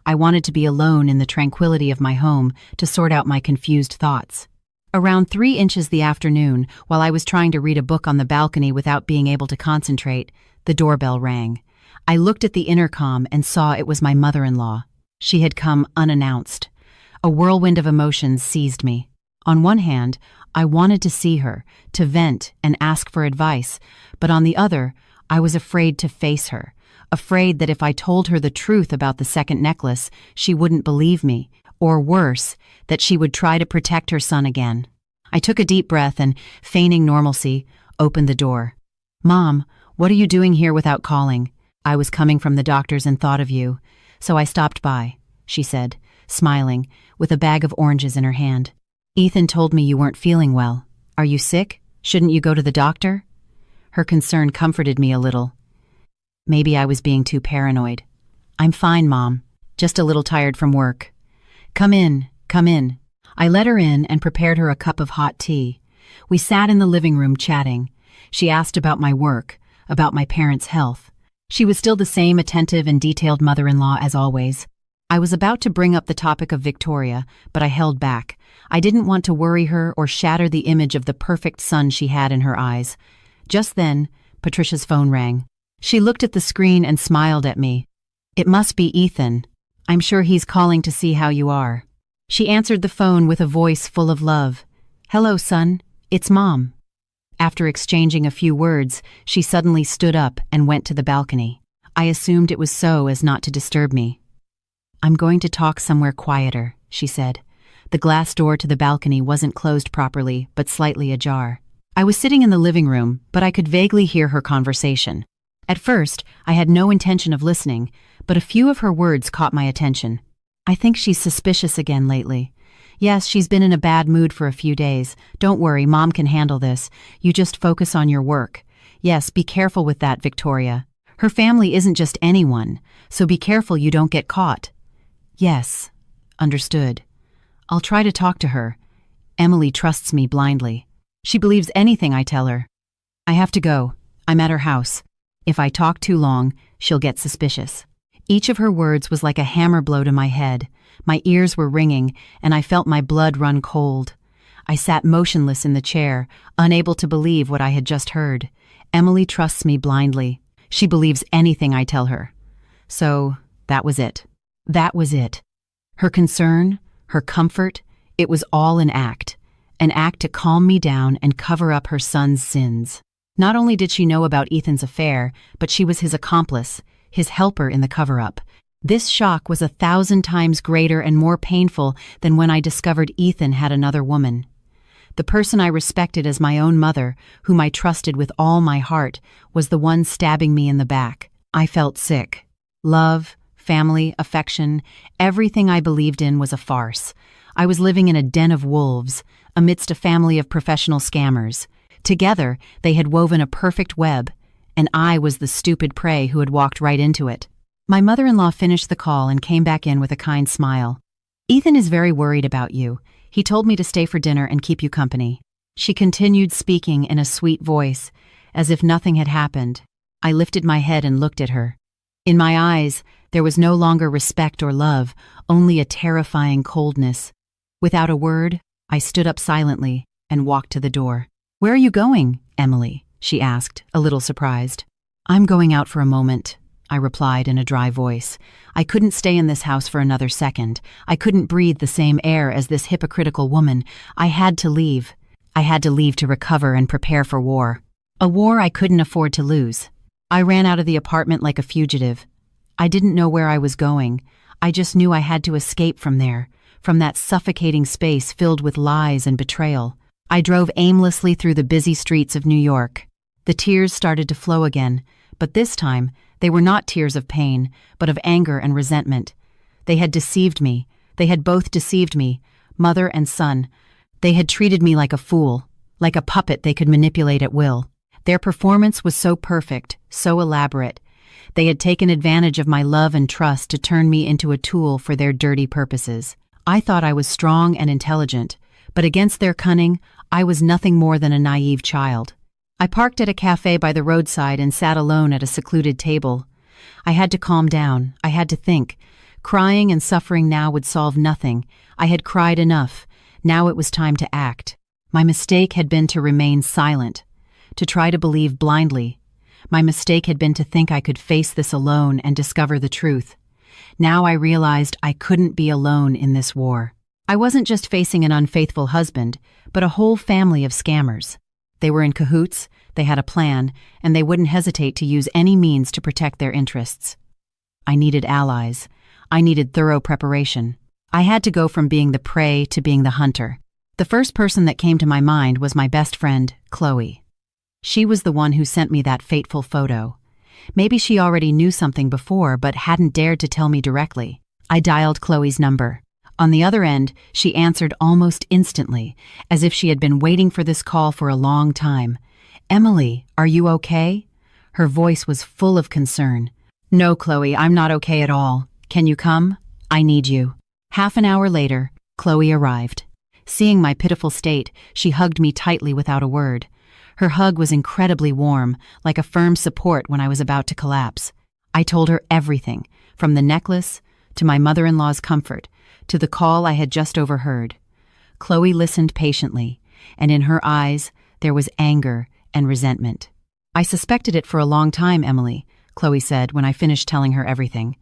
I wanted to be alone in the tranquility of my home to sort out my confused thoughts. Around 3 inches the afternoon, while I was trying to read a book on the balcony without being able to concentrate, the doorbell rang. I looked at the intercom and saw it was my mother-in-law. She had come unannounced. A whirlwind of emotions seized me. On one hand, I wanted to see her, to vent and ask for advice, but on the other, I was afraid to face her, afraid that if I told her the truth about the second necklace, she wouldn't believe me, or worse, that she would try to protect her son again. I took a deep breath and, feigning normalcy, opened the door. "Mom, what are you doing here without calling? I was coming from the doctor's and thought of you, so I stopped by," she said, smiling, with a bag of oranges in her hand. "Ethan told me you weren't feeling well. Are you sick? Shouldn't you go to the doctor?" Her concern comforted me a little. Maybe I was being too paranoid. "I'm fine, Mom. Just a little tired from work." Come in. I let her in and prepared her a cup of hot tea. We sat in the living room chatting. She asked about my work, about my parents' health. She was still the same attentive and detailed mother-in-law as always. I was about to bring up the topic of Victoria, but I held back. I didn't want to worry her or shatter the image of the perfect son she had in her eyes. Just then, Patricia's phone rang. She looked at the screen and smiled at me. "It must be Ethan. I'm sure he's calling to see how you are." She answered the phone with a voice full of love. "Hello, son. It's Mom." After exchanging a few words, she suddenly stood up and went to the balcony. I assumed it was so as not to disturb me. "I'm going to talk somewhere quieter," she said. The glass door to the balcony wasn't closed properly, but slightly ajar. I was sitting in the living room, but I could vaguely hear her conversation. At first, I had no intention of listening, but a few of her words caught my attention. "I think she's suspicious again lately. Yes, she's been in a bad mood for a few days. Don't worry, Mom can handle this. You just focus on your work. Yes, be careful with that, Victoria. Her family isn't just anyone, so be careful you don't get caught." "Yes, understood. I'll try to talk to her. Emily trusts me blindly. She believes anything I tell her. I have to go. I'm at her house. If I talk too long, she'll get suspicious." Each of her words was like a hammer blow to my head. My ears were ringing, and I felt my blood run cold. I sat motionless in the chair, unable to believe what I had just heard. Emily trusts me blindly. She believes anything I tell her. So, that was it. That was it. Her concern, her comfort, it was all an act to calm me down and cover up her son's sins. Not only did she know about Ethan's affair, but she was his accomplice, his helper in the cover-up. This shock was 1,000 times greater and more painful than when I discovered Ethan had another woman. The person I respected as my own mother, whom I trusted with all my heart, was the one stabbing me in the back. I felt sick. Love, family, affection, everything I believed in was a farce. I was living in a den of wolves, amidst a family of professional scammers. Together, they had woven a perfect web, and I was the stupid prey who had walked right into it. My mother-in-law finished the call and came back in with a kind smile. "Ethan is very worried about you. He told me to stay for dinner and keep you company." She continued speaking in a sweet voice, as if nothing had happened. I lifted my head and looked at her. In my eyes, there was no longer respect or love, only a terrifying coldness. Without a word, I stood up silently and walked to the door. "Where are you going, Emily?" she asked, a little surprised. "I'm going out for a moment," I replied in a dry voice. I couldn't stay in this house for another second. I couldn't breathe the same air as this hypocritical woman. I had to leave. I had to leave to recover and prepare for war. A war I couldn't afford to lose. I ran out of the apartment like a fugitive. I didn't know where I was going. I just knew I had to escape from there, from that suffocating space filled with lies and betrayal. I drove aimlessly through the busy streets of New York. The tears started to flow again, but this time they were not tears of pain, but of anger and resentment. They had deceived me. They had both deceived me, mother and son. They had treated me like a fool, like a puppet they could manipulate at will. Their performance was so perfect, so elaborate. They had taken advantage of my love and trust to turn me into a tool for their dirty purposes. I thought I was strong and intelligent, but against their cunning, I was nothing more than a naive child. I parked at a cafe by the roadside and sat alone at a secluded table. I had to calm down. I had to think. Crying and suffering now would solve nothing. I had cried enough. Now it was time to act. My mistake had been to remain silent, to try to believe blindly. My mistake had been to think I could face this alone and discover the truth. Now I realized I couldn't be alone in this war. I wasn't just facing an unfaithful husband, but a whole family of scammers. They were in cahoots, they had a plan, and they wouldn't hesitate to use any means to protect their interests. I needed allies. I needed thorough preparation. I had to go from being the prey to being the hunter. The first person that came to my mind was my best friend, Chloe. She was the one who sent me that fateful photo. Maybe she already knew something before, but hadn't dared to tell me directly. I dialed Chloe's number. On the other end, she answered almost instantly, as if she had been waiting for this call for a long time. "Emily, are you okay?" Her voice was full of concern. "No, Chloe, I'm not okay at all. Can you come? I need you." Half an hour later, Chloe arrived. Seeing my pitiful state, she hugged me tightly without a word. Her hug was incredibly warm, like a firm support when I was about to collapse. I told her everything, from the necklace, to my mother-in-law's comfort, to the call I had just overheard. Chloe listened patiently, and in her eyes there was anger and resentment. "I suspected it for a long time, Emily," Chloe said when I finished telling her everything.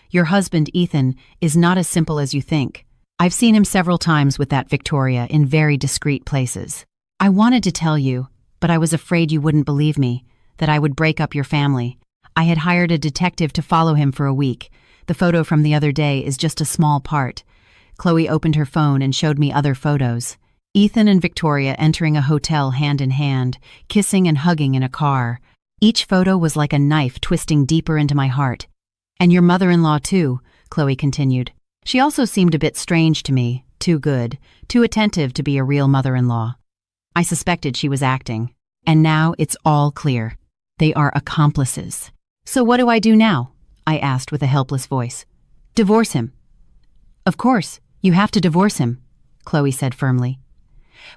"Your husband, Ethan, is not as simple as you think. I've seen him several times with that Victoria in very discreet places. I wanted to tell you, but I was afraid you wouldn't believe me, that I would break up your family. I had hired a detective to follow him for a week. The photo from the other day is just a small part." Chloe opened her phone and showed me other photos. Ethan and Victoria entering a hotel hand in hand, kissing and hugging in a car. Each photo was like a knife twisting deeper into my heart. "And your mother-in-law too," Chloe continued. "She also seemed a bit strange to me, too good, too attentive to be a real mother-in-law." I suspected she was acting. And now it's all clear. They are accomplices. "So what do I do now?" I asked with a helpless voice. "Divorce him." "Of course, you have to divorce him," Chloe said firmly.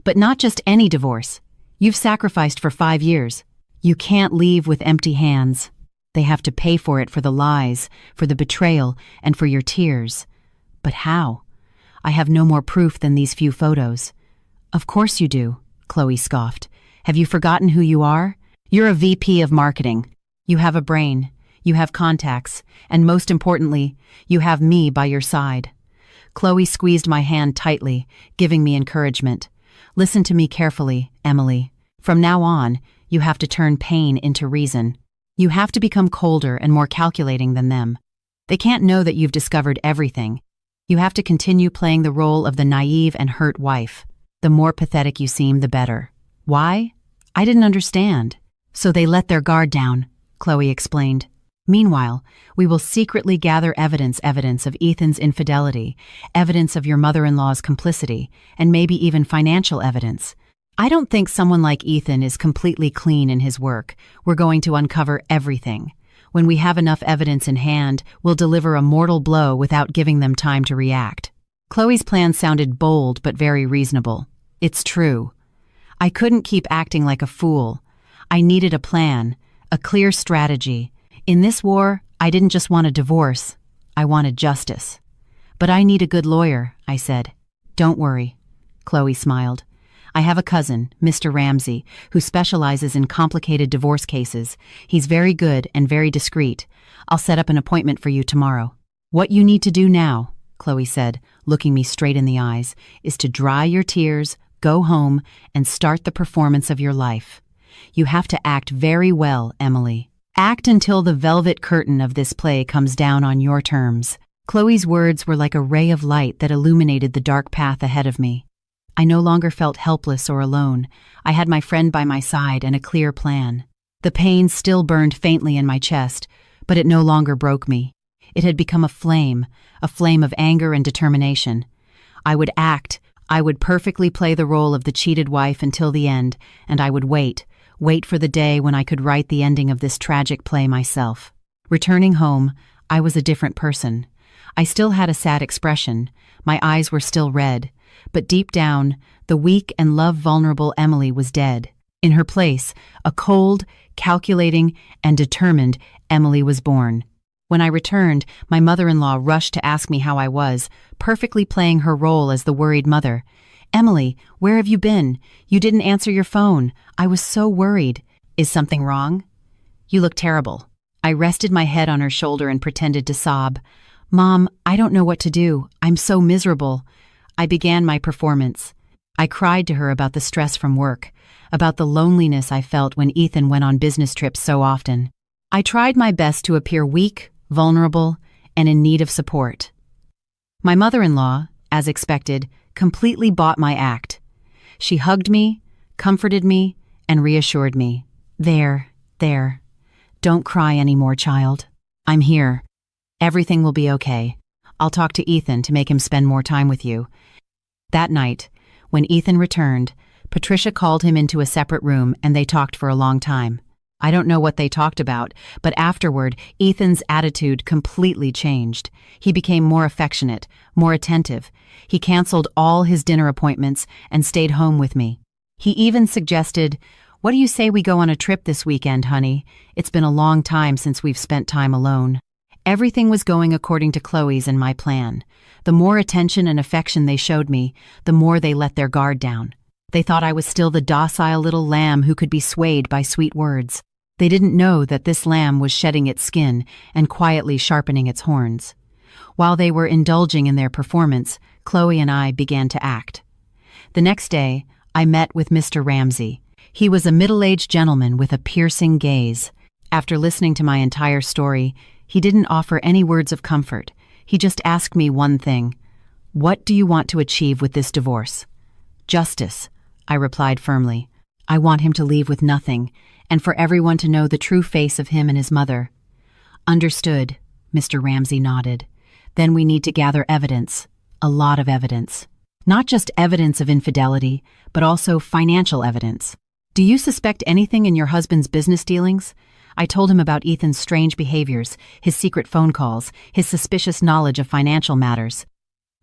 "But not just any divorce. You've sacrificed for 5 years. You can't leave with empty hands. They have to pay for it, for the lies, for the betrayal, and for your tears. But how? I have no more proof than these few photos." "Of course you do," Chloe scoffed. "Have you forgotten who you are? You're a VP of marketing. You have a brain, you have contacts, and most importantly, you have me by your side." Chloe squeezed my hand tightly, giving me encouragement. "Listen to me carefully, Emily. From now on, you have to turn pain into reason. You have to become colder and more calculating than them. They can't know that you've discovered everything. You have to continue playing the role of the naive and hurt wife. The more pathetic you seem, the better." "Why?" I didn't understand. "So they let their guard down," Chloe explained. "Meanwhile, we will secretly gather evidence of Ethan's infidelity, evidence of your mother-in-law's complicity, and maybe even financial evidence. I don't think someone like Ethan is completely clean in his work. We're going to uncover everything. When we have enough evidence in hand, we'll deliver a mortal blow without giving them time to react." Chloe's plan sounded bold but very reasonable. It's true. I couldn't keep acting like a fool. I needed a plan, a clear strategy. In this war, I didn't just want a divorce. I wanted justice. "But I need a good lawyer," I said. "Don't worry," Chloe smiled. "I have a cousin, Mr. Ramsey, who specializes in complicated divorce cases. He's very good and very discreet. I'll set up an appointment for you tomorrow." "What you need to do now," Chloe said, looking me straight in the eyes, "is to dry your tears, go home, and start the performance of your life. You have to act very well, Emily. Act until the velvet curtain of this play comes down on your terms." Chloe's words were like a ray of light that illuminated the dark path ahead of me. I no longer felt helpless or alone. I had my friend by my side and a clear plan. The pain still burned faintly in my chest, but it no longer broke me. It had become a flame of anger and determination. I would act. I would perfectly play the role of the cheated wife until the end, and I would wait for the day when I could write the ending of this tragic play myself. Returning home, I was a different person. I still had a sad expression. My eyes were still red. But deep down, the weak and love-vulnerable Emily was dead. In her place, a cold, calculating, and determined Emily was born. When I returned, my mother-in-law rushed to ask me how I was, perfectly playing her role as the worried mother. "Emily, where have you been? You didn't answer your phone. I was so worried. Is something wrong? You look terrible." I rested my head on her shoulder and pretended to sob. "Mom, I don't know what to do. I'm so miserable." I began my performance. I cried to her about the stress from work, about the loneliness I felt when Ethan went on business trips so often. I tried my best to appear weak, vulnerable, and in need of support. My mother-in-law, as expected, completely bought my act. She hugged me, comforted me, and reassured me. There. Don't cry anymore, child. I'm here. Everything will be okay. I'll talk to Ethan to make him spend more time with you." That night, when Ethan returned, Patricia called him into a separate room and they talked for a long time. I don't know what they talked about, but afterward, Ethan's attitude completely changed. He became more affectionate, more attentive. He canceled all his dinner appointments and stayed home with me. He even suggested, "What do you say we go on a trip this weekend, honey? It's been a long time since we've spent time alone." Everything was going according to Chloe's and my plan. The more attention and affection they showed me, the more they let their guard down. They thought I was still the docile little lamb who could be swayed by sweet words. They didn't know that this lamb was shedding its skin and quietly sharpening its horns. While they were indulging in their performance, Chloe and I began to act. The next day, I met with Mr. Ramsey. He was a middle-aged gentleman with a piercing gaze. After listening to my entire story, he didn't offer any words of comfort. He just asked me one thing. "What do you want to achieve with this divorce?" "Justice," I replied firmly. "I want him to leave with nothing, and for everyone to know the true face of him and his mother." "Understood," Mr. Ramsey nodded. "Then we need to gather evidence, a lot of evidence. Not just evidence of infidelity, but also financial evidence. Do you suspect anything in your husband's business dealings?" I told him about Ethan's strange behaviors, his secret phone calls, his suspicious knowledge of financial matters.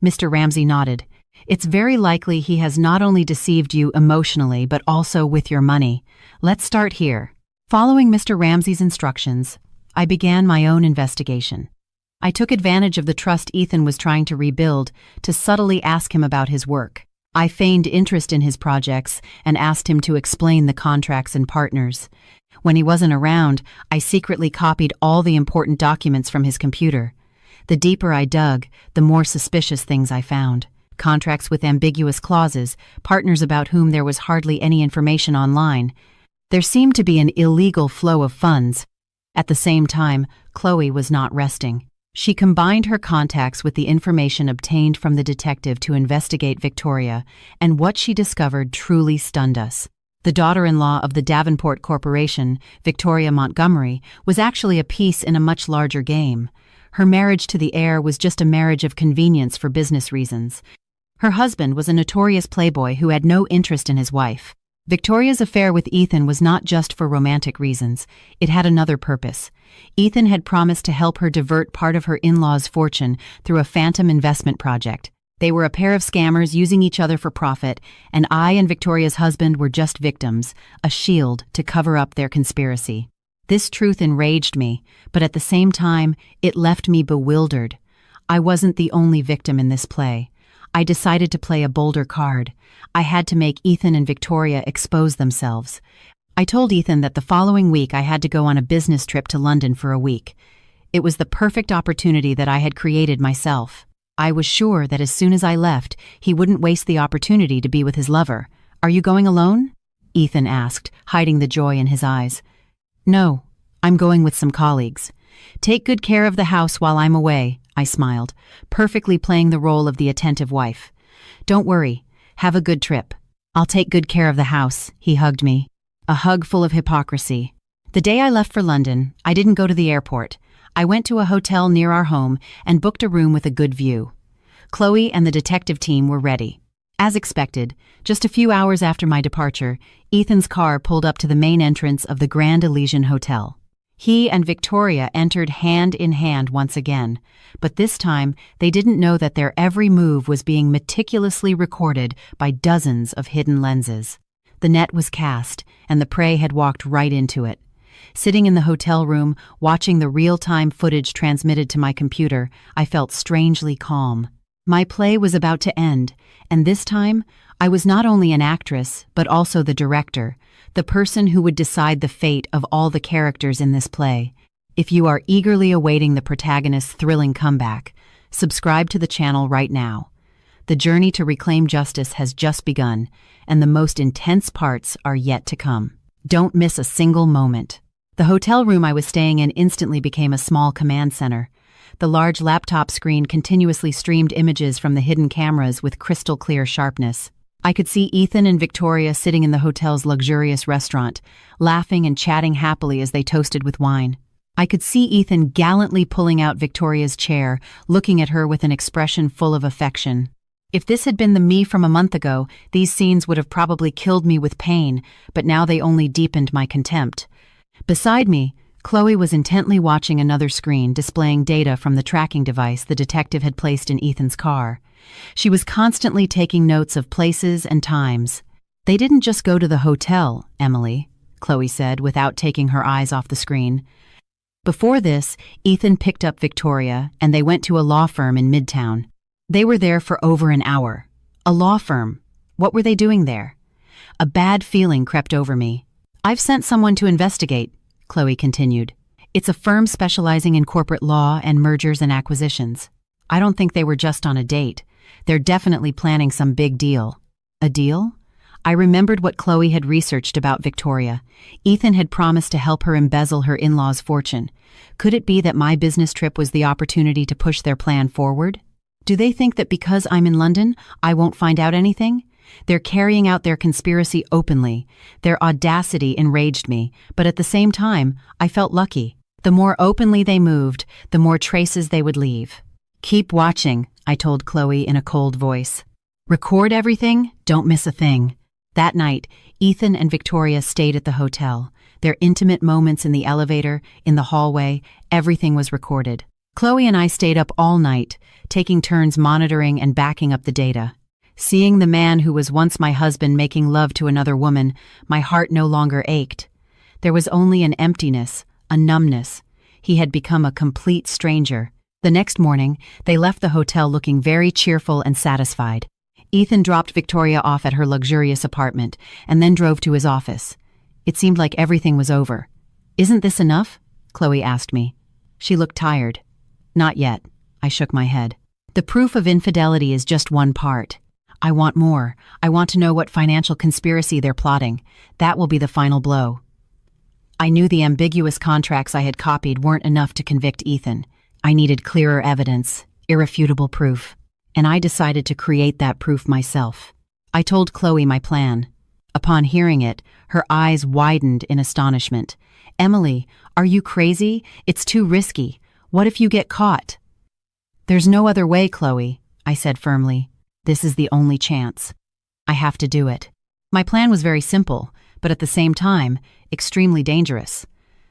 Mr. Ramsey nodded. "It's very likely he has not only deceived you emotionally, but also with your money. Let's start here." Following Mr. Ramsey's instructions, I began my own investigation. I took advantage of the trust Ethan was trying to rebuild to subtly ask him about his work. I feigned interest in his projects and asked him to explain the contracts and partners. When he wasn't around, I secretly copied all the important documents from his computer. The deeper I dug, the more suspicious things I found. Contracts with ambiguous clauses, partners about whom there was hardly any information online. There seemed to be an illegal flow of funds. At the same time, Chloe was not resting. She combined her contacts with the information obtained from the detective to investigate Victoria, and what she discovered truly stunned us. The daughter-in-law of the Davenport Corporation, Victoria Montgomery, was actually a piece in a much larger game. Her marriage to the heir was just a marriage of convenience for business reasons. Her husband was a notorious playboy who had no interest in his wife. Victoria's affair with Ethan was not just for romantic reasons. It had another purpose. Ethan had promised to help her divert part of her in-laws' fortune through a phantom investment project. They were a pair of scammers using each other for profit, and I and Victoria's husband were just victims, a shield to cover up their conspiracy. This truth enraged me, but at the same time, it left me bewildered. I wasn't the only victim in this play. I decided to play a bolder card. I had to make Ethan and Victoria expose themselves. I told Ethan that the following week I had to go on a business trip to London for a week. It was the perfect opportunity that I had created myself. I was sure that as soon as I left, he wouldn't waste the opportunity to be with his lover. "Are you going alone?" Ethan asked, hiding the joy in his eyes. "No, I'm going with some colleagues. Take good care of the house while I'm away," I smiled, perfectly playing the role of the attentive wife. "Don't worry, Have a good trip. I'll take good care of the house, he hugged me. A hug full of hypocrisy. The day I left for London, I didn't go to the airport. I went to a hotel near our home and booked a room with a good view. Chloe and the detective team were ready. As expected, just a few hours after my departure, Ethan's car pulled up to the main entrance of the Grand Elysian Hotel. He and Victoria entered hand in hand once again, but this time they didn't know that their every move was being meticulously recorded by dozens of hidden lenses. The net was cast, and the prey had walked right into it. Sitting in the hotel room, watching the real-time footage transmitted to my computer, I felt strangely calm. My play was about to end, and this time, I was not only an actress, but also the director, the person who would decide the fate of all the characters in this play. If you are eagerly awaiting the protagonist's thrilling comeback, subscribe to the channel right now. The journey to reclaim justice has just begun, and the most intense parts are yet to come. Don't miss a single moment. The hotel room I was staying in instantly became a small command center. The large laptop screen continuously streamed images from the hidden cameras with crystal-clear sharpness. I could see Ethan and Victoria sitting in the hotel's luxurious restaurant, laughing and chatting happily as they toasted with wine. I could see Ethan gallantly pulling out Victoria's chair, looking at her with an expression full of affection. If this had been the me from a month ago, these scenes would have probably killed me with pain, but now they only deepened my contempt. Beside me, Chloe was intently watching another screen displaying data from the tracking device the detective had placed in Ethan's car. She was constantly taking notes of places and times. "They didn't just go to the hotel, Emily," Chloe said without taking her eyes off the screen. Before this, Ethan picked up Victoria and they went to a law firm in Midtown. They were there for over an hour. A law firm. What were they doing there? A bad feeling crept over me. "I've sent someone to investigate," Chloe continued. "It's a firm specializing in corporate law and mergers and acquisitions. I don't think they were just on a date. They're definitely planning some big deal." A deal? I remembered what Chloe had researched about Victoria. Ethan had promised to help her embezzle her in-laws' fortune. Could it be that my business trip was the opportunity to push their plan forward? Do they think that because I'm in London, I won't find out anything? They're carrying out their conspiracy openly. Their audacity enraged me, but at the same time, I felt lucky. The more openly they moved, the more traces they would leave. "Keep watching," I told Chloe in a cold voice. "Record everything, don't miss a thing." That night, Ethan and Victoria stayed at the hotel. Their intimate moments in the elevator, in the hallway, everything was recorded. Chloe and I stayed up all night, taking turns monitoring and backing up the data. Seeing the man who was once my husband making love to another woman, my heart no longer ached. There was only an emptiness, a numbness. He had become a complete stranger. The next morning, they left the hotel looking very cheerful and satisfied. Ethan dropped Victoria off at her luxurious apartment and then drove to his office. It seemed like everything was over. "Isn't this enough?" Chloe asked me. She looked tired. "Not yet," I shook my head. "The proof of infidelity is just one part. I want more. I want to know what financial conspiracy they're plotting. That will be the final blow." I knew the ambiguous contracts I had copied weren't enough to convict Ethan. I needed clearer evidence, irrefutable proof, and I decided to create that proof myself. I told Chloe my plan. Upon hearing it, her eyes widened in astonishment. "Emily, are you crazy? It's too risky. What if you get caught?" "There's no other way, Chloe," I said firmly. "This is the only chance. I have to do it." My plan was very simple, but at the same time, extremely dangerous.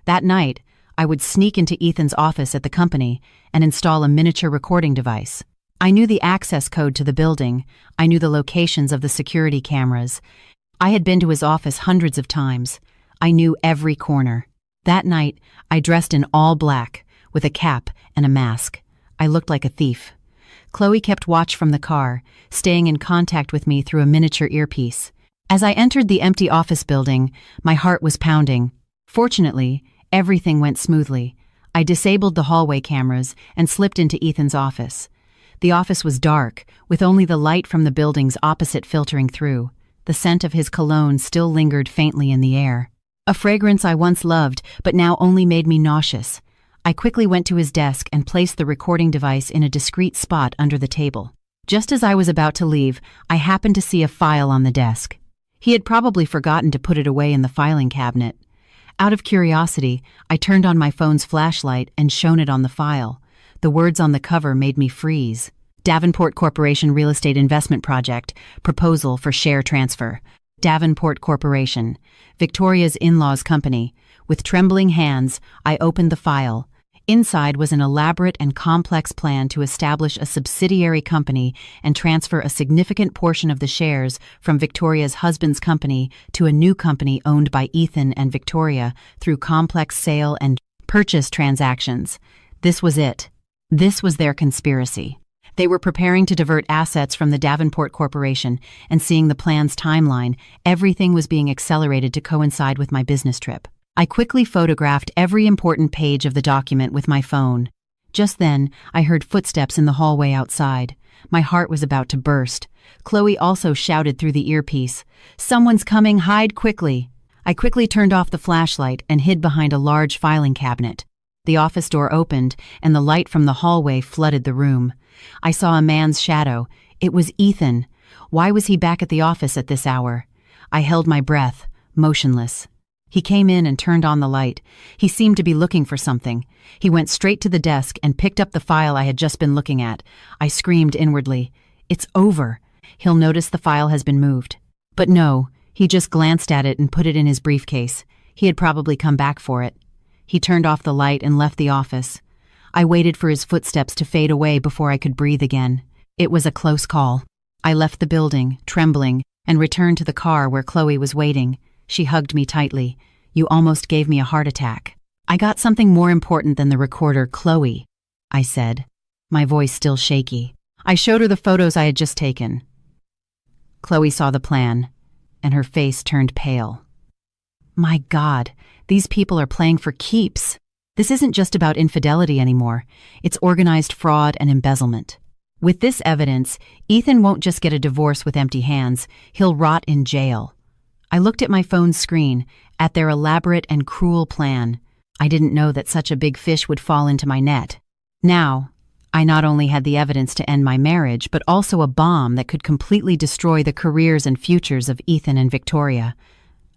That night, I would sneak into Ethan's office at the company and install a miniature recording device. I knew the access code to the building. I knew the locations of the security cameras. I had been to his office hundreds of times. I knew every corner. That night, I dressed in all black, with a cap and a mask. I looked like a thief. Chloe kept watch from the car, staying in contact with me through a miniature earpiece. As I entered the empty office building, my heart was pounding. Fortunately, everything went smoothly. I disabled the hallway cameras and slipped into Ethan's office. The office was dark, with only the light from the buildings opposite filtering through. The scent of his cologne still lingered faintly in the air. A fragrance I once loved, but now only made me nauseous. I quickly went to his desk and placed the recording device in a discreet spot under the table. Just as I was about to leave, I happened to see a file on the desk. He had probably forgotten to put it away in the filing cabinet. Out of curiosity, I turned on my phone's flashlight and shone it on the file. The words on the cover made me freeze. Davenport Corporation Real Estate Investment Project, Proposal for Share Transfer. Davenport Corporation, Victoria's in-laws company. With trembling hands, I opened the file. Inside was an elaborate and complex plan to establish a subsidiary company and transfer a significant portion of the shares from Victoria's husband's company to a new company owned by Ethan and Victoria through complex sale and purchase transactions. This was it. This was their conspiracy. They were preparing to divert assets from the Davenport Corporation, and seeing the plan's timeline, everything was being accelerated to coincide with my business trip. I quickly photographed every important page of the document with my phone. Just then, I heard footsteps in the hallway outside. My heart was about to burst. Chloe also shouted through the earpiece, "Someone's coming, hide quickly!" I quickly turned off the flashlight and hid behind a large filing cabinet. The office door opened, and the light from the hallway flooded the room. I saw a man's shadow. It was Ethan. Why was he back at the office at this hour? I held my breath, motionless. He came in and turned on the light. He seemed to be looking for something. He went straight to the desk and picked up the file I had just been looking at. I screamed inwardly, "It's over. He'll notice the file has been moved." But no, he just glanced at it and put it in his briefcase. He had probably come back for it. He turned off the light and left the office. I waited for his footsteps to fade away before I could breathe again. It was a close call. I left the building, trembling, and returned to the car where Chloe was waiting. She hugged me tightly. "You almost gave me a heart attack." "I got something more important than the recorder, Chloe," I said, my voice still shaky. I showed her the photos I had just taken. Chloe saw the plan, and her face turned pale. My God, these people are playing for keeps. This isn't just about infidelity anymore. It's organized fraud and embezzlement. With this evidence, Ethan won't just get a divorce with empty hands, he'll rot in jail. I looked at my phone's screen, at their elaborate and cruel plan. I didn't know that such a big fish would fall into my net. Now, I not only had the evidence to end my marriage, but also a bomb that could completely destroy the careers and futures of Ethan and Victoria.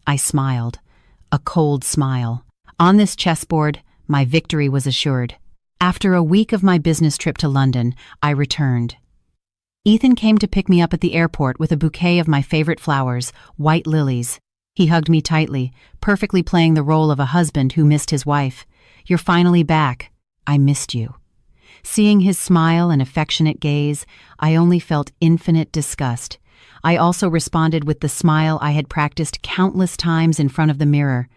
I smiled, a cold smile. On this chessboard, my victory was assured. After a week of my business trip to London, I returned. Ethan came to pick me up at the airport with a bouquet of my favorite flowers, white lilies. He hugged me tightly, perfectly playing the role of a husband who missed his wife. "You're finally back. I missed you." Seeing his smile and affectionate gaze, I only felt infinite disgust. I also responded with the smile I had practiced countless times in front of the mirror.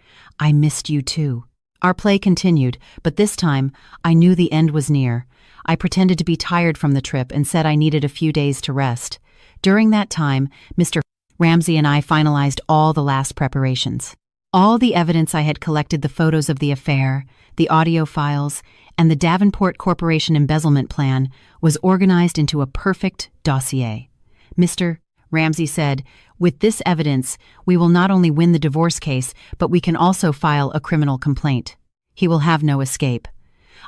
"I missed you too." Our play continued, but this time, I knew the end was near. I pretended to be tired from the trip and said I needed a few days to rest. During that time, Mr. Ramsey and I finalized all the last preparations. All the evidence I had collected, the photos of the affair, the audio files, and the Davenport Corporation embezzlement plan, was organized into a perfect dossier. Mr. Ramsey said, "With this evidence, we will not only win the divorce case, but we can also file a criminal complaint. He will have no escape."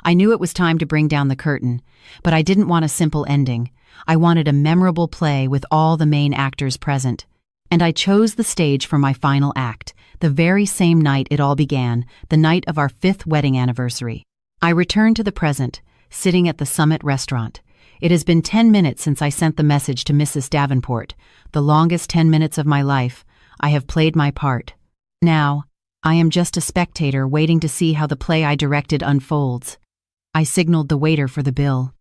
I knew it was time to bring down the curtain, but I didn't want a simple ending. I wanted a memorable play with all the main actors present. And I chose the stage for my final act, the very same night it all began, the night of our 5th wedding anniversary. I returned to the present, sitting at the Summit restaurant. It has been 10 minutes since I sent the message to Mrs. Davenport, the longest 10 minutes of my life. I have played my part. Now, I am just a spectator waiting to see how the play I directed unfolds. I signaled the waiter for the bill.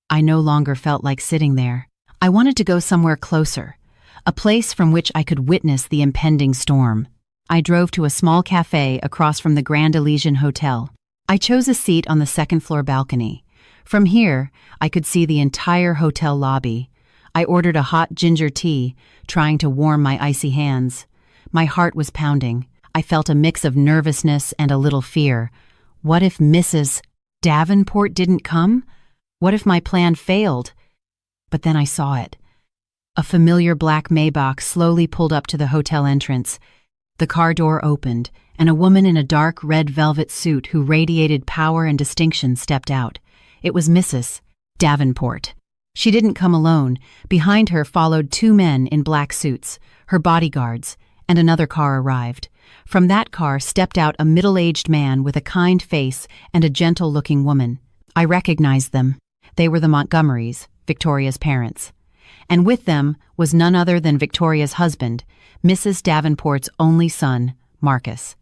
I no longer felt like sitting there. I wanted to go somewhere closer, a place from which I could witness the impending storm. I drove to a small cafe across from the Grand Elysian Hotel. I chose a seat on the second-floor balcony. From here, I could see the entire hotel lobby. I ordered a hot ginger tea, trying to warm my icy hands. My heart was pounding. I felt a mix of nervousness and a little fear. What if Mrs. Davenport didn't come? What if my plan failed? But then I saw it. A familiar black Maybach slowly pulled up to the hotel entrance. The car door opened, and a woman in a dark red velvet suit who radiated power and distinction stepped out. It was Mrs. Davenport. She didn't come alone. Behind her followed two men in black suits, her bodyguards, and another car arrived. From that car stepped out a middle-aged man with a kind face and a gentle-looking woman. I recognized them. They were the Montgomerys, Victoria's parents. And with them was none other than Victoria's husband, Mrs. Davenport's only son, Marcus.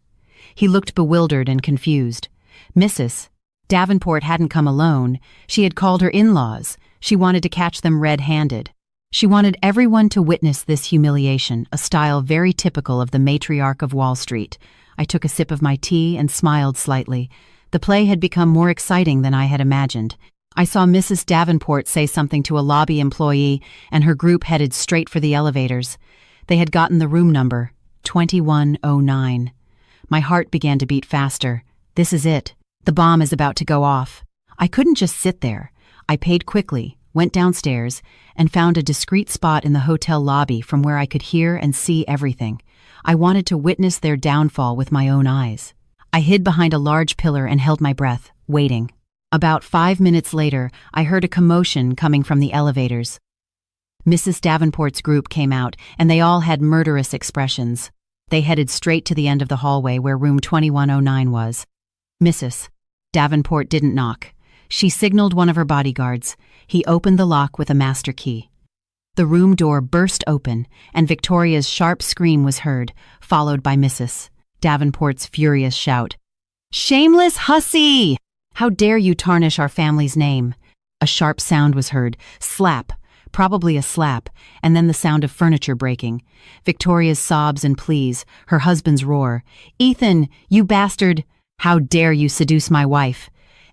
He looked bewildered and confused. Mrs. Davenport hadn't come alone. She had called her in-laws. She wanted to catch them red-handed. She wanted everyone to witness this humiliation, a style very typical of the matriarch of Wall Street. I took a sip of my tea and smiled slightly. The play had become more exciting than I had imagined. I saw Mrs. Davenport say something to a lobby employee, and her group headed straight for the elevators. They had gotten the room number, 2109. My heart began to beat faster. This is it. The bomb is about to go off. I couldn't just sit there. I paid quickly, went downstairs, and found a discreet spot in the hotel lobby from where I could hear and see everything. I wanted to witness their downfall with my own eyes. I hid behind a large pillar and held my breath, waiting. About 5 minutes later, I heard a commotion coming from the elevators. Mrs. Davenport's group came out, and they all had murderous expressions. They headed straight to the end of the hallway where room 2109 was. Mrs. Davenport didn't knock. She signaled one of her bodyguards. He opened the lock with a master key. The room door burst open, and Victoria's sharp scream was heard, followed by Mrs. Davenport's furious shout. "Shameless hussy! How dare you tarnish our family's name?" A sharp sound was heard, slap, probably a slap, and then the sound of furniture breaking. Victoria's sobs and pleas, her husband's roar. "Ethan, you bastard! How dare you seduce my wife?"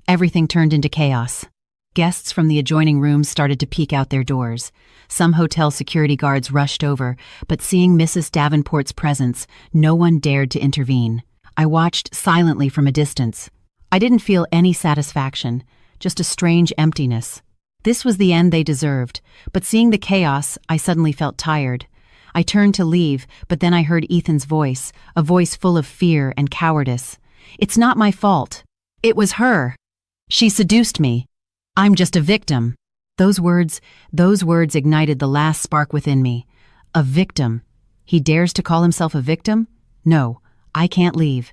Everything turned into chaos. Guests from the adjoining rooms started to peek out their doors. Some hotel security guards rushed over, but seeing Mrs. Davenport's presence, no one dared to intervene. I watched silently from a distance. I didn't feel any satisfaction, just a strange emptiness. This was the end they deserved, but seeing the chaos, I suddenly felt tired. I turned to leave, but then I heard Ethan's voice, a voice full of fear and cowardice. "It's not my fault. It was her. She seduced me. I'm just a victim." Those words ignited the last spark within me. A victim. He dares to call himself a victim? No, I can't leave.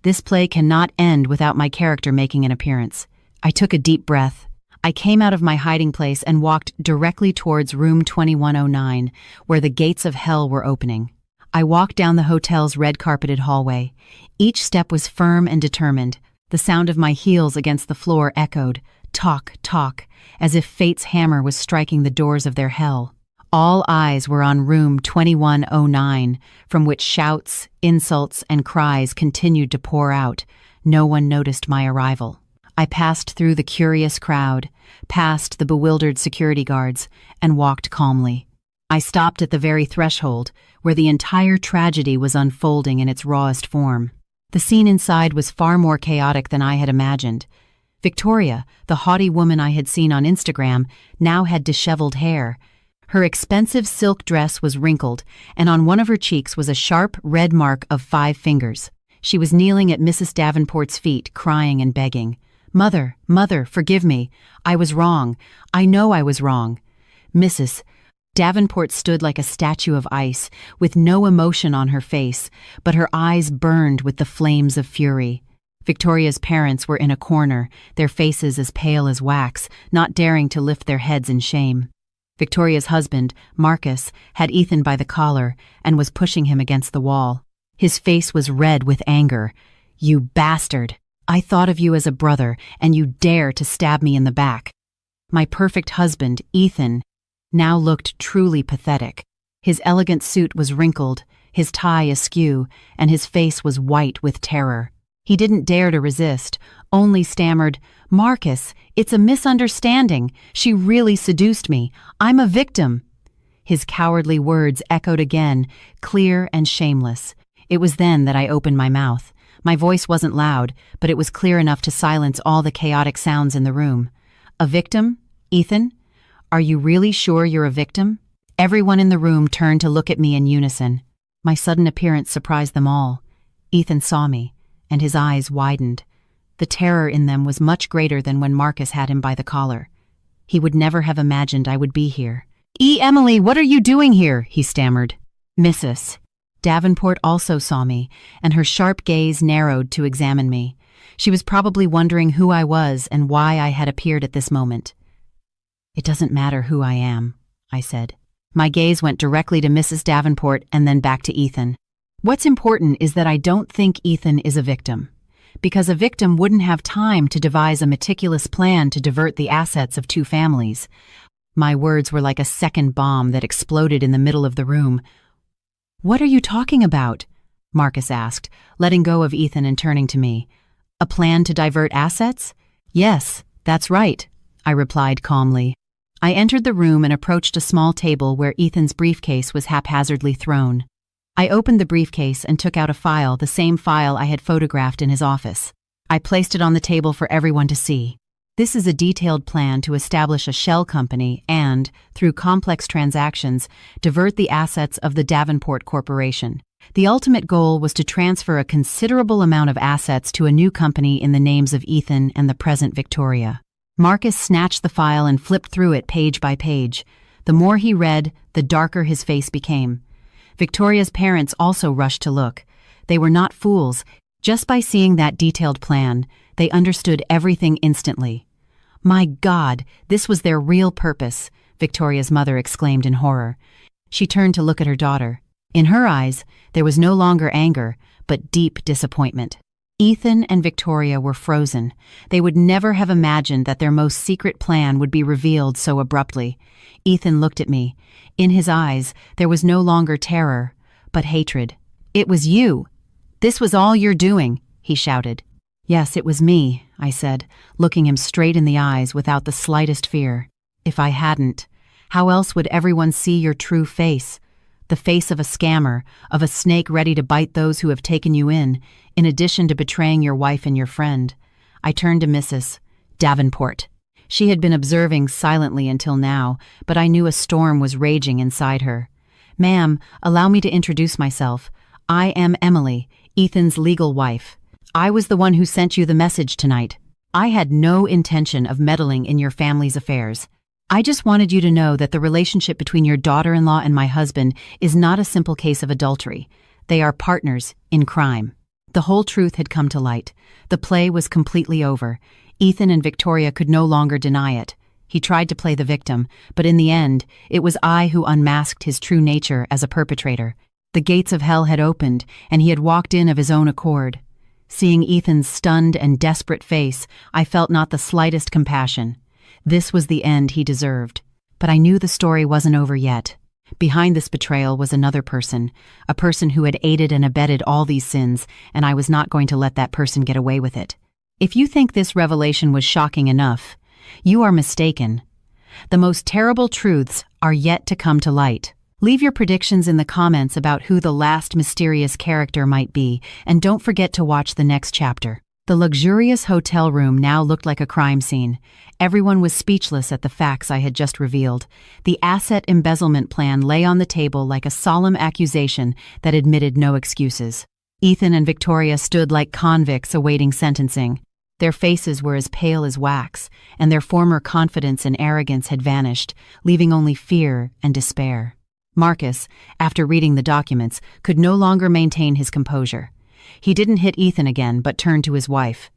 This play cannot end without my character making an appearance. I took a deep breath. I came out of my hiding place and walked directly towards room 2109, where the gates of hell were opening. I walked down the hotel's red-carpeted hallway. Each step was firm and determined. The sound of my heels against the floor echoed, tock, tock, as if fate's hammer was striking the doors of their hell. All eyes were on room 2109, from which shouts, insults, and cries continued to pour out. No one noticed my arrival. I passed through the curious crowd, past the bewildered security guards, and walked calmly. I stopped at the very threshold, where the entire tragedy was unfolding in its rawest form. The scene inside was far more chaotic than I had imagined. Victoria, the haughty woman I had seen on Instagram, now had disheveled hair. Her expensive silk dress was wrinkled, and on one of her cheeks was a sharp red mark of 5 fingers. She was kneeling at Mrs. Davenport's feet, crying and begging. "Mother, mother, forgive me. I was wrong. I know I was wrong." Mrs. Davenport stood like a statue of ice, with no emotion on her face, but her eyes burned with the flames of fury. Victoria's parents were in a corner, their faces as pale as wax, not daring to lift their heads in shame. Victoria's husband, Marcus, had Ethan by the collar and was pushing him against the wall. His face was red with anger. "You bastard! I thought of you as a brother, and you dare to stab me in the back." My perfect husband, Ethan, now looked truly pathetic. His elegant suit was wrinkled, his tie askew, and his face was white with terror. He didn't dare to resist, only stammered, "Marcus, it's a misunderstanding. She really seduced me. I'm a victim." His cowardly words echoed again, clear and shameless. It was then that I opened my mouth. My voice wasn't loud, but it was clear enough to silence all the chaotic sounds in the room. "A victim? Ethan? Are you really sure you're a victim?" Everyone in the room turned to look at me in unison. My sudden appearance surprised them all. Ethan saw me, and his eyes widened. The terror in them was much greater than when Marcus had him by the collar. He would never have imagined I would be here. Emily, what are you doing here?" he stammered. "Mrs. Davenport also saw me, and her sharp gaze narrowed to examine me. She was probably wondering who I was and why I had appeared at this moment. "It doesn't matter who I am," I said. My gaze went directly to Mrs. Davenport and then back to Ethan. "What's important is that I don't think Ethan is a victim, because a victim wouldn't have time to devise a meticulous plan to divert the assets of two families." My words were like a second bomb that exploded in the middle of the room. "What are you talking about?" Marcus asked, letting go of Ethan and turning to me. "A plan to divert assets?" "Yes, that's right," I replied calmly. I entered the room and approached a small table where Ethan's briefcase was haphazardly thrown. I opened the briefcase and took out a file, the same file I had photographed in his office. I placed it on the table for everyone to see. "This is a detailed plan to establish a shell company and, through complex transactions, divert the assets of the Davenport Corporation. The ultimate goal was to transfer a considerable amount of assets to a new company in the names of Ethan and the present Victoria." Marcus snatched the file and flipped through it page by page. The more he read, the darker his face became. Victoria's parents also rushed to look. They were not fools. Just by seeing that detailed plan, they understood everything instantly. "My God, this was their real purpose," Victoria's mother exclaimed in horror. She turned to look at her daughter. In her eyes, there was no longer anger, but deep disappointment. Ethan and Victoria were frozen. They would never have imagined that their most secret plan would be revealed so abruptly. Ethan looked at me. In his eyes, there was no longer terror, but hatred. "It was you. This was all you're doing," he shouted. "Yes, it was me," I said, looking him straight in the eyes without the slightest fear. "If I hadn't, how else would everyone see your true face? The face of a scammer, of a snake ready to bite those who have taken you in addition to betraying your wife and your friend." I turned to Mrs. Davenport. She had been observing silently until now, but I knew a storm was raging inside her. "Ma'am, allow me to introduce myself. I am Emily, Ethan's legal wife. I was the one who sent you the message tonight. I had no intention of meddling in your family's affairs. I just wanted you to know that the relationship between your daughter-in-law and my husband is not a simple case of adultery. They are partners in crime." The whole truth had come to light. The play was completely over. Ethan and Victoria could no longer deny it. He tried to play the victim, but in the end, it was I who unmasked his true nature as a perpetrator. The gates of hell had opened, and he had walked in of his own accord. Seeing Ethan's stunned and desperate face, I felt not the slightest compassion. This was the end he deserved. But I knew the story wasn't over yet. Behind this betrayal was another person, a person who had aided and abetted all these sins, and I was not going to let that person get away with it. If you think this revelation was shocking enough, you are mistaken. The most terrible truths are yet to come to light. Leave your predictions in the comments about who the last mysterious character might be, and don't forget to watch the next chapter. The luxurious hotel room now looked like a crime scene. Everyone was speechless at the facts I had just revealed. The asset embezzlement plan lay on the table like a solemn accusation that admitted no excuses. Ethan and Victoria stood like convicts awaiting sentencing. Their faces were as pale as wax, and their former confidence and arrogance had vanished, leaving only fear and despair. Marcus, after reading the documents, could no longer maintain his composure. He didn't hit Ethan again, but turned to his wife.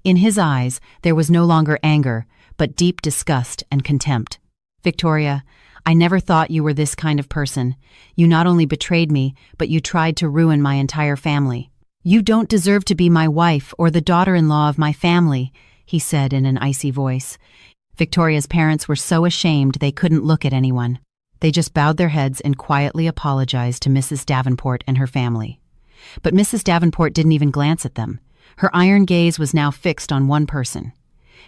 In his eyes, there was no longer anger, but deep disgust and contempt. "Victoria, I never thought you were this kind of person. You not only betrayed me, but you tried to ruin my entire family. You don't deserve to be my wife or the daughter-in-law of my family," he said in an icy voice. Victoria's parents were so ashamed they couldn't look at anyone. They just bowed their heads and quietly apologized to Mrs. Davenport and her family. But Mrs. Davenport didn't even glance at them. Her iron gaze was now fixed on one person.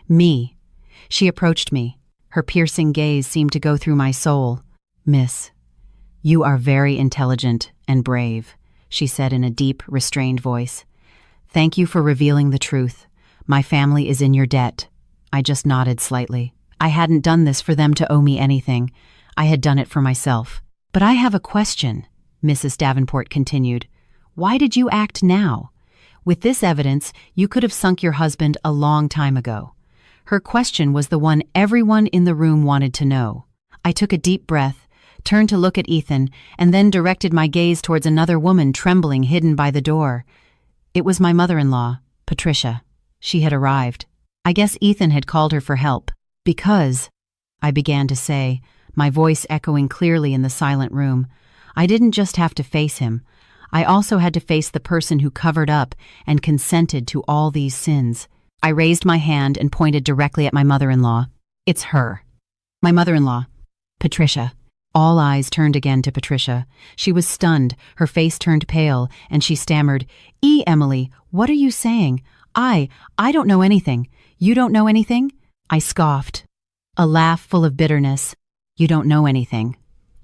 Me. She approached me. Her piercing gaze seemed to go through my soul. "Miss, you are very intelligent and brave," she said in a deep, restrained voice. "Thank you for revealing the truth. My family is in your debt." I just nodded slightly. I hadn't done this for them to owe me anything. I had done it for myself. "But I have a question," Mrs. Davenport continued. "Why did you act now? With this evidence, you could have sunk your husband a long time ago." Her question was the one everyone in the room wanted to know. I took a deep breath, turned to look at Ethan, and then directed my gaze towards another woman trembling hidden by the door. It was my mother-in-law, Patricia. She had arrived. I guess Ethan had called her for help. Because, I began to say, my voice echoing clearly in the silent room, I didn't just have to face him. I also had to face the person who covered up and consented to all these sins. I raised my hand and pointed directly at my mother-in-law. It's her. My mother-in-law, Patricia. All eyes turned again to Patricia. She was stunned, her face turned pale, and she stammered, Emily, what are you saying? I don't know anything. You don't know anything? I scoffed. A laugh full of bitterness. You don't know anything.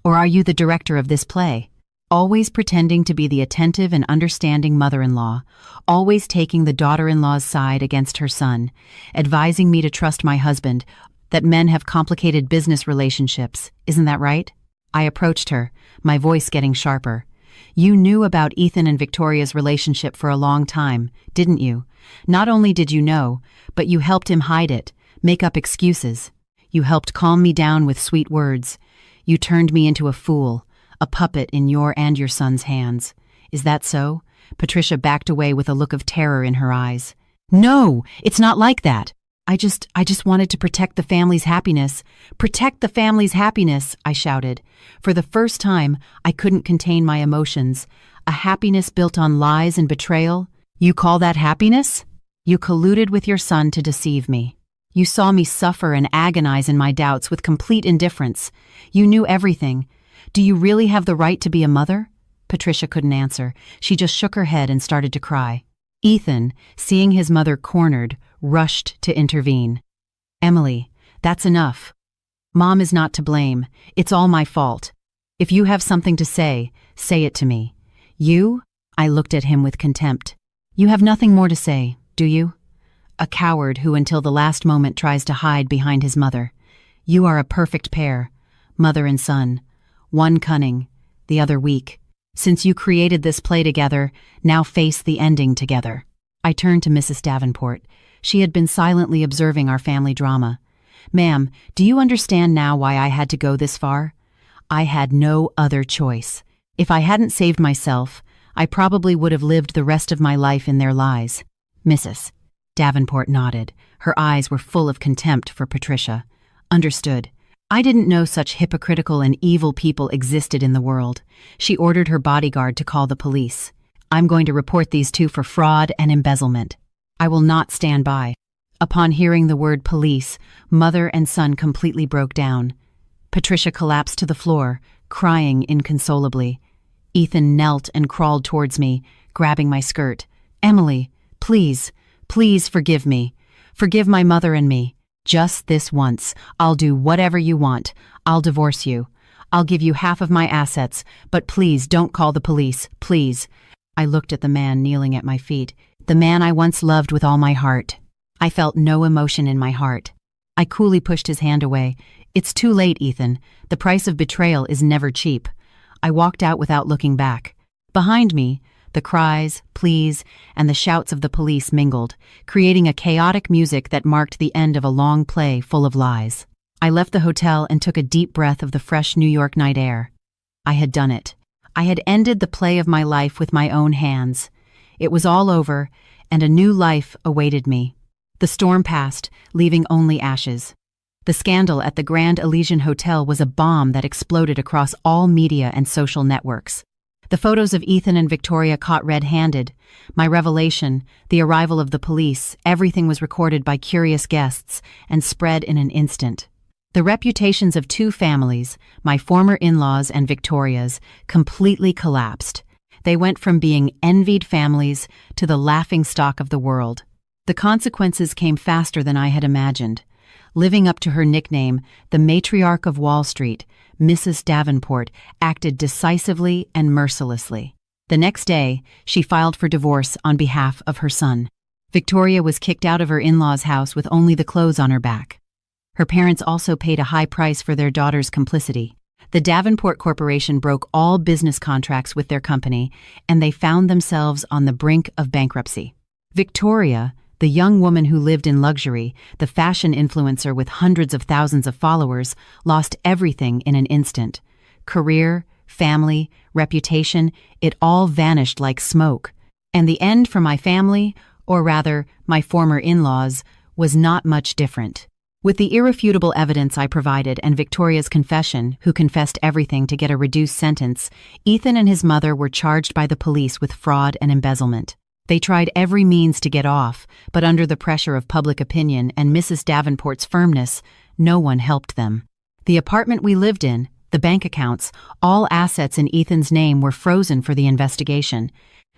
Or are you the director of this play? Always pretending to be the attentive and understanding mother-in-law, always taking the daughter-in-law's side against her son, advising me to trust my husband, that men have complicated business relationships. Isn't that right? I approached her, my voice getting sharper. You knew about Ethan and Victoria's relationship for a long time, didn't you? Not only did you know, but you helped him hide it, make up excuses. You helped calm me down with sweet words. You turned me into a fool, a puppet in your and your son's hands. Is that so? Patricia backed away with a look of terror in her eyes. No, it's not like that. I just wanted to protect the family's happiness. Protect the family's happiness, I shouted. For the first time, I couldn't contain my emotions. A happiness built on lies and betrayal? You call that happiness? You colluded with your son to deceive me. You saw me suffer and agonize in my doubts with complete indifference. You knew everything. Do you really have the right to be a mother? Patricia couldn't answer. She just shook her head and started to cry. Ethan, seeing his mother cornered, rushed to intervene. Emily, that's enough. Mom is not to blame. It's all my fault. If you have something to say it to me. You? I looked at him with contempt. You have nothing more to say, do you? A coward who until the last moment tries to hide behind his mother. You are a perfect pair, mother and son. One cunning, the other weak. Since you created this play together, now face the ending together. I turned to Mrs. Davenport. She had been silently observing our family drama. Ma'am, do you understand now why I had to go this far? I had no other choice. If I hadn't saved myself, I probably would have lived the rest of my life in their lies. Mrs. Davenport nodded. Her eyes were full of contempt for Patricia. Understood. I didn't know such hypocritical and evil people existed in the world. She ordered her bodyguard to call the police. I'm going to report these two for fraud and embezzlement. I will not stand by. Upon hearing the word police, mother and son completely broke down. Patricia collapsed to the floor, crying inconsolably. Ethan knelt and crawled towards me, grabbing my skirt. Emily, please forgive me. Forgive my mother and me. Just this once. I'll do whatever you want. I'll divorce you. I'll give you half of my assets, but please don't call the police, please. I looked at the man kneeling at my feet, the man I once loved with all my heart. I felt no emotion in my heart. I coolly pushed his hand away. It's too late, Ethan. The price of betrayal is never cheap. I walked out without looking back. Behind me, the cries, pleas, and the shouts of the police mingled, creating a chaotic music that marked the end of a long play full of lies. I left the hotel and took a deep breath of the fresh New York night air. I had done it. I had ended the play of my life with my own hands. It was all over, and a new life awaited me. The storm passed, leaving only ashes. The scandal at the Grand Elysian Hotel was a bomb that exploded across all media and social networks. The photos of Ethan and Victoria caught red-handed. My revelation, the arrival of the police, everything was recorded by curious guests and spread in an instant. The reputations of two families, my former in-laws and Victoria's, completely collapsed. They went from being envied families to the laughingstock of the world. The consequences came faster than I had imagined. Living up to her nickname, the matriarch of Wall Street, Mrs. Davenport acted decisively and mercilessly. The next day, she filed for divorce on behalf of her son. Victoria was kicked out of her in-laws' house with only the clothes on her back. Her parents also paid a high price for their daughter's complicity. The Davenport Corporation broke all business contracts with their company, and they found themselves on the brink of bankruptcy. Victoria, The young woman who lived in luxury, the fashion influencer with hundreds of thousands of followers, lost everything in an instant. Career, family, reputation, it all vanished like smoke. And the end for my family, or rather, my former in-laws, was not much different. With the irrefutable evidence I provided and Victoria's confession, who confessed everything to get a reduced sentence, Ethan and his mother were charged by the police with fraud and embezzlement. They tried every means to get off, but under the pressure of public opinion and Mrs. Davenport's firmness, no one helped them. The apartment we lived in, the bank accounts, all assets in Ethan's name were frozen for the investigation.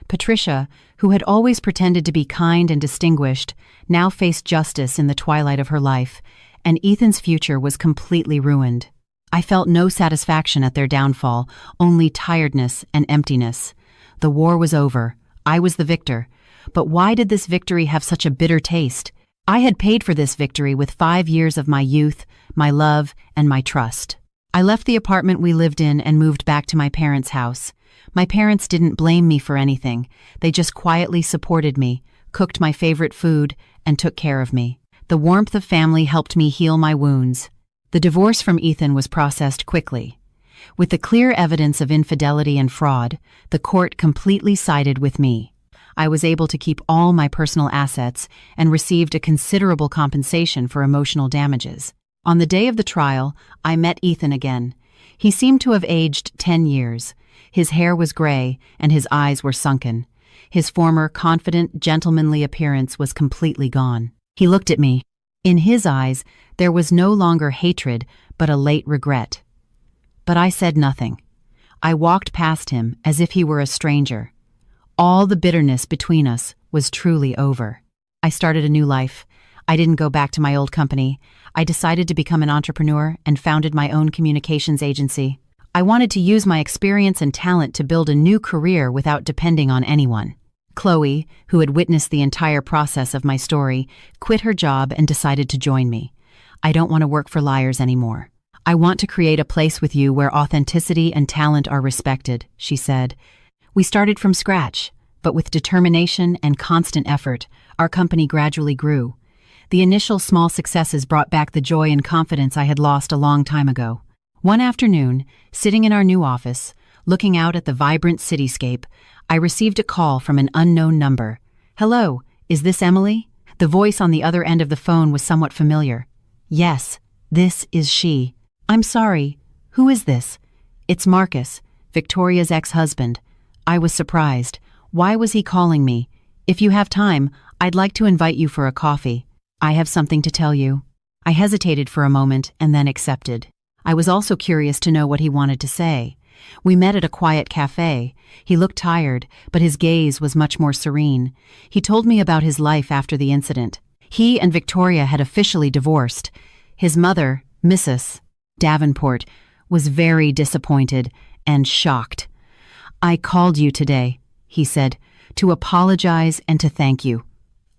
Patricia, who had always pretended to be kind and distinguished, now faced justice in the twilight of her life, and Ethan's future was completely ruined. I felt no satisfaction at their downfall, only tiredness and emptiness. The war was over. I was the victor. But why did this victory have such a bitter taste? I had paid for this victory with 5 years of my youth, my love, and my trust. I left the apartment we lived in and moved back to my parents' house. My parents didn't blame me for anything. They just quietly supported me, cooked my favorite food, and took care of me. The warmth of family helped me heal my wounds. The divorce from Ethan was processed quickly. With the clear evidence of infidelity and fraud, the court completely sided with me. I was able to keep all my personal assets and received a considerable compensation for emotional damages. On the day of the trial, I met Ethan again. He seemed to have aged 10 years. His hair was gray, and his eyes were sunken. His former confident, gentlemanly appearance was completely gone. He looked at me. In his eyes, there was no longer hatred, but a late regret. But I said nothing. I walked past him as if he were a stranger. All the bitterness between us was truly over. I started a new life. I didn't go back to my old company. I decided to become an entrepreneur and founded my own communications agency. I wanted to use my experience and talent to build a new career without depending on anyone. Chloe, who had witnessed the entire process of my story, quit her job and decided to join me. I don't want to work for liars anymore. I want to create a place with you where authenticity and talent are respected, she said. We started from scratch, but with determination and constant effort, our company gradually grew. The initial small successes brought back the joy and confidence I had lost a long time ago. One afternoon, sitting in our new office, looking out at the vibrant cityscape, I received a call from an unknown number. "Hello, is this Emily?" The voice on the other end of the phone was somewhat familiar. "Yes, this is she." "I'm sorry. Who is this?" "It's Marcus, Victoria's ex-husband." I was surprised. Why was he calling me? "If you have time, I'd like to invite you for a coffee. I have something to tell you." I hesitated for a moment and then accepted. I was also curious to know what he wanted to say. We met at a quiet cafe. He looked tired, but his gaze was much more serene. He told me about his life after the incident. He and Victoria had officially divorced. His mother, Mrs. Davenport, was very disappointed and shocked. "I called you today," he said, "to apologize and to thank you."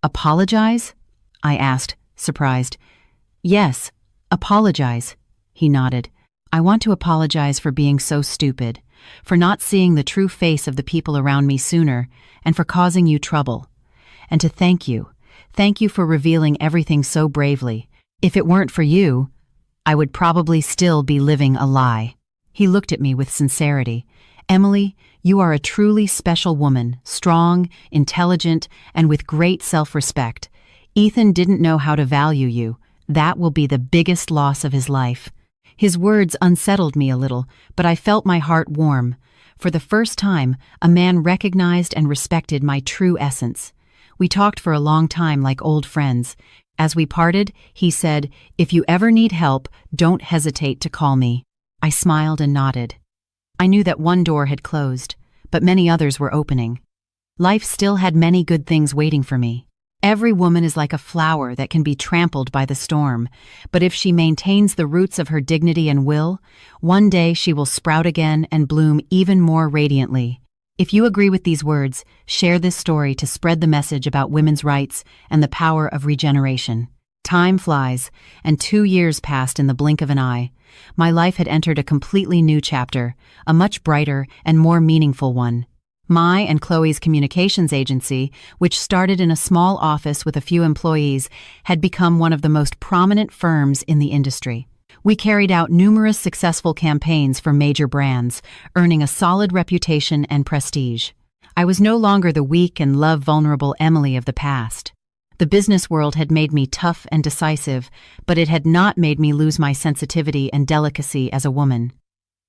"Apologize?" I asked, surprised. "Yes, apologize," he nodded. "I want to apologize for being so stupid, for not seeing the true face of the people around me sooner, and for causing you trouble. And to thank you. Thank you for revealing everything so bravely. If it weren't for you, I would probably still be living a lie." He looked at me with sincerity. "Emily, you are a truly special woman, strong, intelligent, and with great self-respect. Ethan didn't know how to value you. That will be the biggest loss of his life." His words unsettled me a little, but I felt my heart warm. For the first time, a man recognized and respected my true essence. We talked for a long time like old friends. As we parted, he said, "If you ever need help, don't hesitate to call me." I smiled and nodded. I knew that one door had closed, but many others were opening. Life still had many good things waiting for me. Every woman is like a flower that can be trampled by the storm, but if she maintains the roots of her dignity and will, one day she will sprout again and bloom even more radiantly. If you agree with these words, share this story to spread the message about women's rights and the power of regeneration. Time flies, and 2 years passed in the blink of an eye. My life had entered a completely new chapter, a much brighter and more meaningful one. My and Chloe's communications agency, which started in a small office with a few employees, had become one of the most prominent firms in the industry. We carried out numerous successful campaigns for major brands, earning a solid reputation and prestige. I was no longer the weak and love-vulnerable Emily of the past. The business world had made me tough and decisive, but it had not made me lose my sensitivity and delicacy as a woman.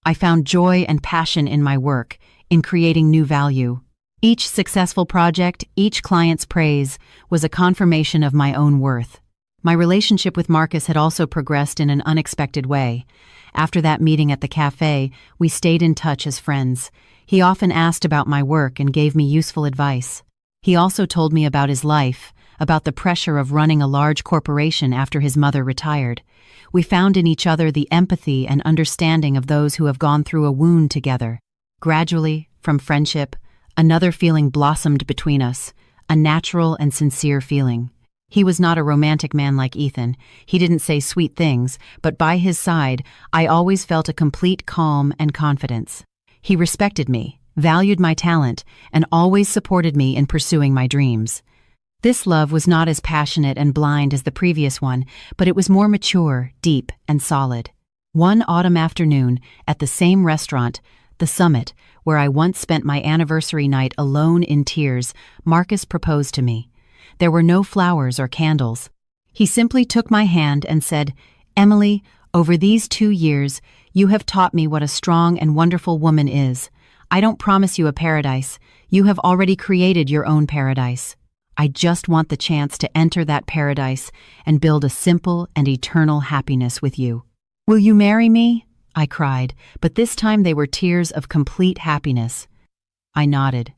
I found joy and passion in my work, in creating new value. Each successful project, each client's praise, was a confirmation of my own worth. My relationship with Marcus had also progressed in an unexpected way. After that meeting at the cafe, we stayed in touch as friends. He often asked about my work and gave me useful advice. He also told me about his life, about the pressure of running a large corporation after his mother retired. We found in each other the empathy and understanding of those who have gone through a wound together. Gradually, from friendship, another feeling blossomed between us, a natural and sincere feeling. He was not a romantic man like Ethan. He didn't say sweet things, but by his side, I always felt a complete calm and confidence. He respected me, valued my talent, and always supported me in pursuing my dreams. This love was not as passionate and blind as the previous one, but it was more mature, deep, and solid. One autumn afternoon, at the same restaurant, The Summit, where I once spent my anniversary night alone in tears, Marcus proposed to me. There were no flowers or candles. He simply took my hand and said, "Emily, over these 2 years, you have taught me what a strong and wonderful woman is. I don't promise you a paradise. You have already created your own paradise. I just want the chance to enter that paradise and build a simple and eternal happiness with you. Will you marry me?" I cried, but this time they were tears of complete happiness. I nodded.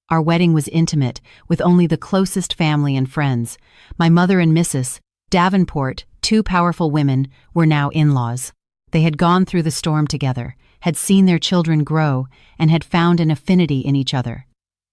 Our wedding was intimate, with only the closest family and friends. My mother and Mrs. Davenport, 2 powerful women, were now in-laws. They had gone through the storm together, had seen their children grow, and had found an affinity in each other.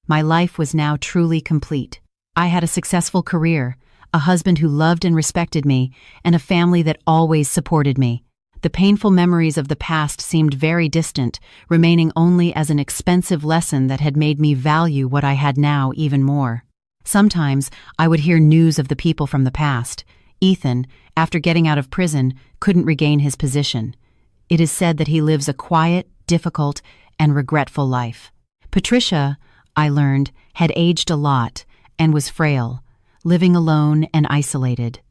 My life was now truly complete. I had a successful career, a husband who loved and respected me, and a family that always supported me. The painful memories of the past seemed very distant, remaining only as an expensive lesson that had made me value what I had now even more. Sometimes I would hear news of the people from the past. Ethan, after getting out of prison, couldn't regain his position. It is said that he lives a quiet, difficult, and regretful life. Patricia, I learned, had aged a lot and was frail, living alone and isolated.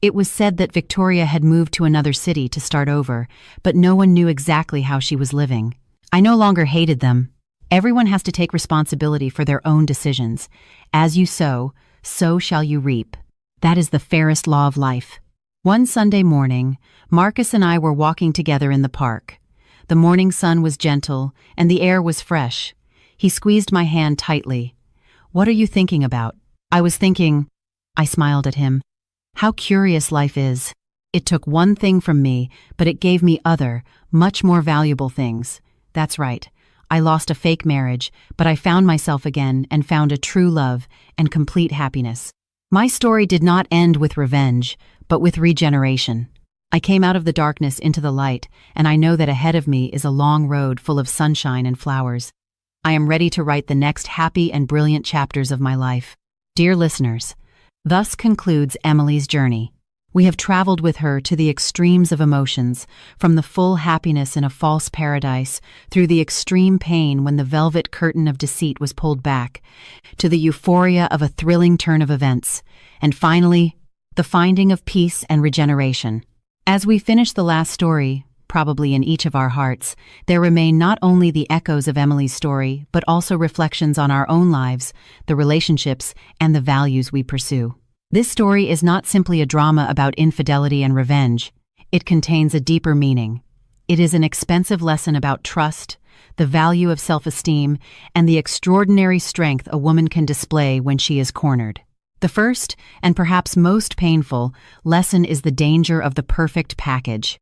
It was said that Victoria had moved to another city to start over, but no one knew exactly how she was living. I no longer hated them. Everyone has to take responsibility for their own decisions. As you sow, so shall you reap. That is the fairest law of life. One Sunday morning, Marcus and I were walking together in the park. The morning sun was gentle, and the air was fresh. He squeezed my hand tightly. "What are you thinking about?" I was thinking. I smiled at him. How curious life is. It took one thing from me, but it gave me other, much more valuable things. That's right. I lost a fake marriage, but I found myself again and found a true love and complete happiness. My story did not end with revenge, but with regeneration. I came out of the darkness into the light, and I know that ahead of me is a long road full of sunshine and flowers. I am ready to write the next happy and brilliant chapters of my life. Dear listeners, thus concludes Emily's journey. We have traveled with her to the extremes of emotions, from the full happiness in a false paradise, through the extreme pain when the velvet curtain of deceit was pulled back, to the euphoria of a thrilling turn of events, and finally, the finding of peace and regeneration. As we finish the last story, probably in each of our hearts, there remain not only the echoes of Emily's story, but also reflections on our own lives, the relationships, and the values we pursue. This story is not simply a drama about infidelity and revenge. It contains a deeper meaning. It is an expensive lesson about trust, the value of self-esteem, and the extraordinary strength a woman can display when she is cornered. The first, and perhaps most painful, lesson is the danger of the perfect package.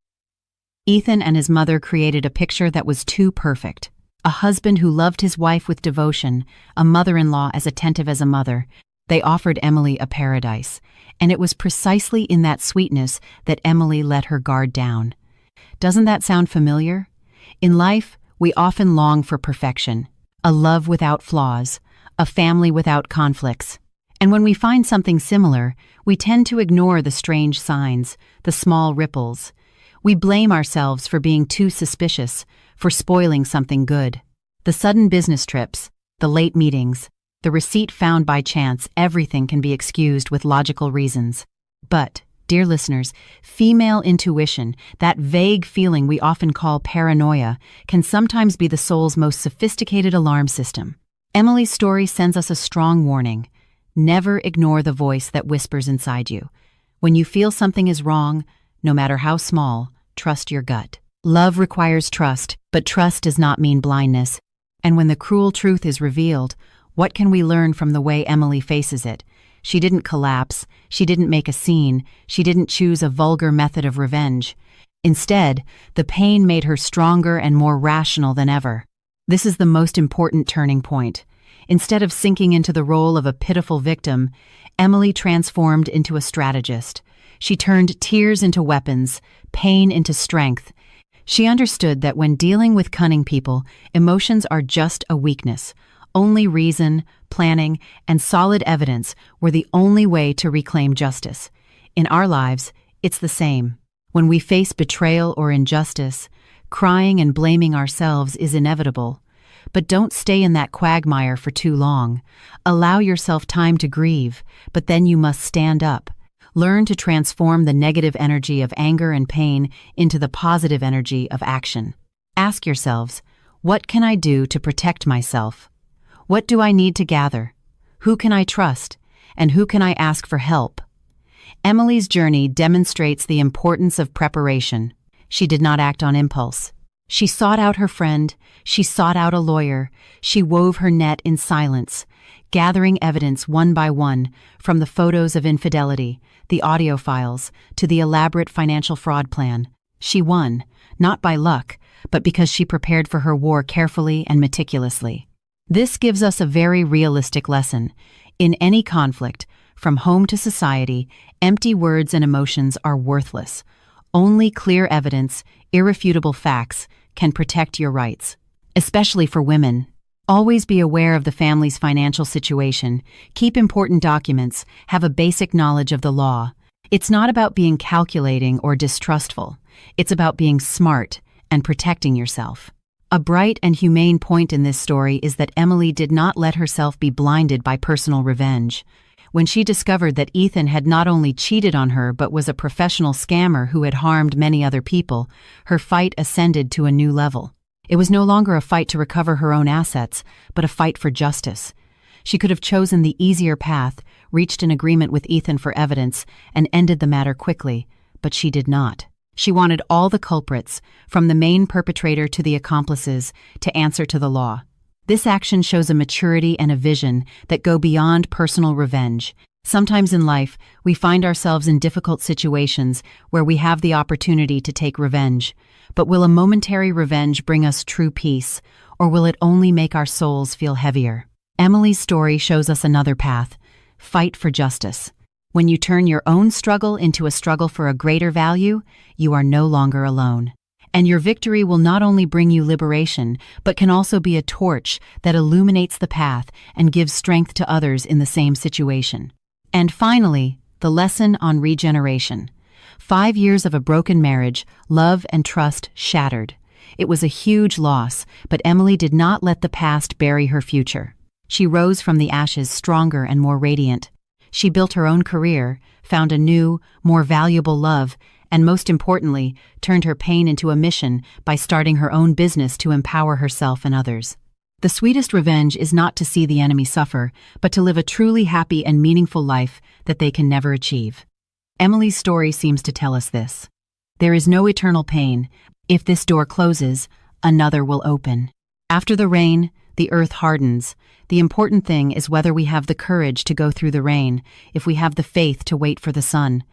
Ethan and his mother created a picture that was too perfect. A husband who loved his wife with devotion, a mother-in-law as attentive as a mother. They offered Emily a paradise, and it was precisely in that sweetness that Emily let her guard down. Doesn't that sound familiar? In life, we often long for perfection. a love without flaws, a family without conflicts. And when we find something similar, we tend to ignore the strange signs, the small ripples. We blame ourselves for being too suspicious, for spoiling something good. The sudden business trips, the late meetings, the receipt found by chance, everything can be excused with logical reasons. But, dear listeners, female intuition, that vague feeling we often call paranoia, can sometimes be the soul's most sophisticated alarm system. Emily's story sends us a strong warning. Never ignore the voice that whispers inside you. When you feel something is wrong, no matter how small, trust your gut. Love requires trust, but trust does not mean blindness. And when the cruel truth is revealed, what can we learn from the way Emily faces it? She didn't collapse, she didn't make a scene, she didn't choose a vulgar method of revenge. Instead, the pain made her stronger and more rational than ever. This is the most important turning point. Instead of sinking into the role of a pitiful victim, Emily transformed into a strategist. She turned tears into weapons, pain into strength. She understood that when dealing with cunning people, emotions are just a weakness. Only reason, planning, and solid evidence were the only way to reclaim justice. In our lives, it's the same. When we face betrayal or injustice, crying and blaming ourselves is inevitable. But don't stay in that quagmire for too long. Allow yourself time to grieve, but then you must stand up. Learn to transform the negative energy of anger and pain into the positive energy of action. Ask yourselves, what can I do to protect myself? What do I need to gather? Who can I trust? And who can I ask for help? Emily's journey demonstrates the importance of preparation. She did not act on impulse. She sought out her friend, she sought out a lawyer, she wove her net in silence, gathering evidence one by one, from the photos of infidelity, the audio files, to the elaborate financial fraud plan. She won, not by luck, but because she prepared for her war carefully and meticulously. This gives us a very realistic lesson. In any conflict, from home to society, empty words and emotions are worthless. Only clear evidence, irrefutable facts, can protect your rights. Especially for women. Always be aware of the family's financial situation, keep important documents, have a basic knowledge of the law. It's not about being calculating or distrustful. It's about being smart and protecting yourself. A bright and humane point in this story is that Emily did not let herself be blinded by personal revenge. When she discovered that Ethan had not only cheated on her but was a professional scammer who had harmed many other people, her fight ascended to a new level. It was no longer a fight to recover her own assets, but a fight for justice. She could have chosen the easier path, reached an agreement with Ethan for evidence, and ended the matter quickly, but she did not. She wanted all the culprits, from the main perpetrator to the accomplices, to answer to the law. This action shows a maturity and a vision that go beyond personal revenge. Sometimes in life, we find ourselves in difficult situations where we have the opportunity to take revenge. But will a momentary revenge bring us true peace, or will it only make our souls feel heavier? Emily's story shows us another path. Fight for justice. When you turn your own struggle into a struggle for a greater value, you are no longer alone. And your victory will not only bring you liberation, but can also be a torch that illuminates the path and gives strength to others in the same situation. And finally, the lesson on regeneration. 5 years of a broken marriage, love and trust shattered. It was a huge loss, but Emily did not let the past bury her future. She rose from the ashes stronger and more radiant. She built her own career, found a new, more valuable love, and most importantly, turned her pain into a mission by starting her own business to empower herself and others. The sweetest revenge is not to see the enemy suffer, but to live a truly happy and meaningful life that they can never achieve. Emily's story seems to tell us this. There is no eternal pain. If this door closes, another will open. After the rain, the earth hardens. The important thing is whether we have the courage to go through the rain, if we have the faith to wait for the sun.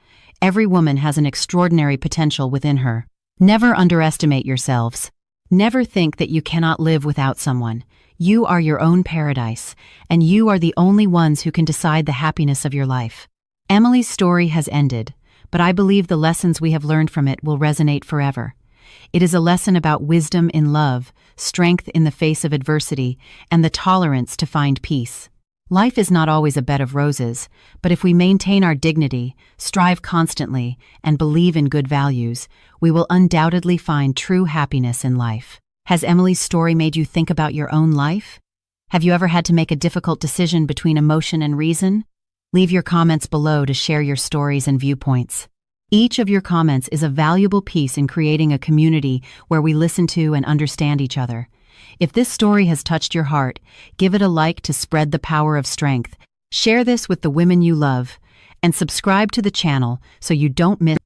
Every woman has an extraordinary potential within her. Never underestimate yourselves. Never think that you cannot live without someone. You are your own paradise, and you are the only ones who can decide the happiness of your life. Emily's story has ended, but I believe the lessons we have learned from it will resonate forever. It is a lesson about wisdom in love, strength in the face of adversity, and the tolerance to find peace. Life is not always a bed of roses, but if we maintain our dignity, strive constantly, and believe in good values, we will undoubtedly find true happiness in life. Has Emily's story made you think about your own life? Have you ever had to make a difficult decision between emotion and reason? Leave your comments below to share your stories and viewpoints. Each of your comments is a valuable piece in creating a community where we listen to and understand each other. If this story has touched your heart, give it a like to spread the power of strength. Share this with the women you love, and subscribe to the channel so you don't miss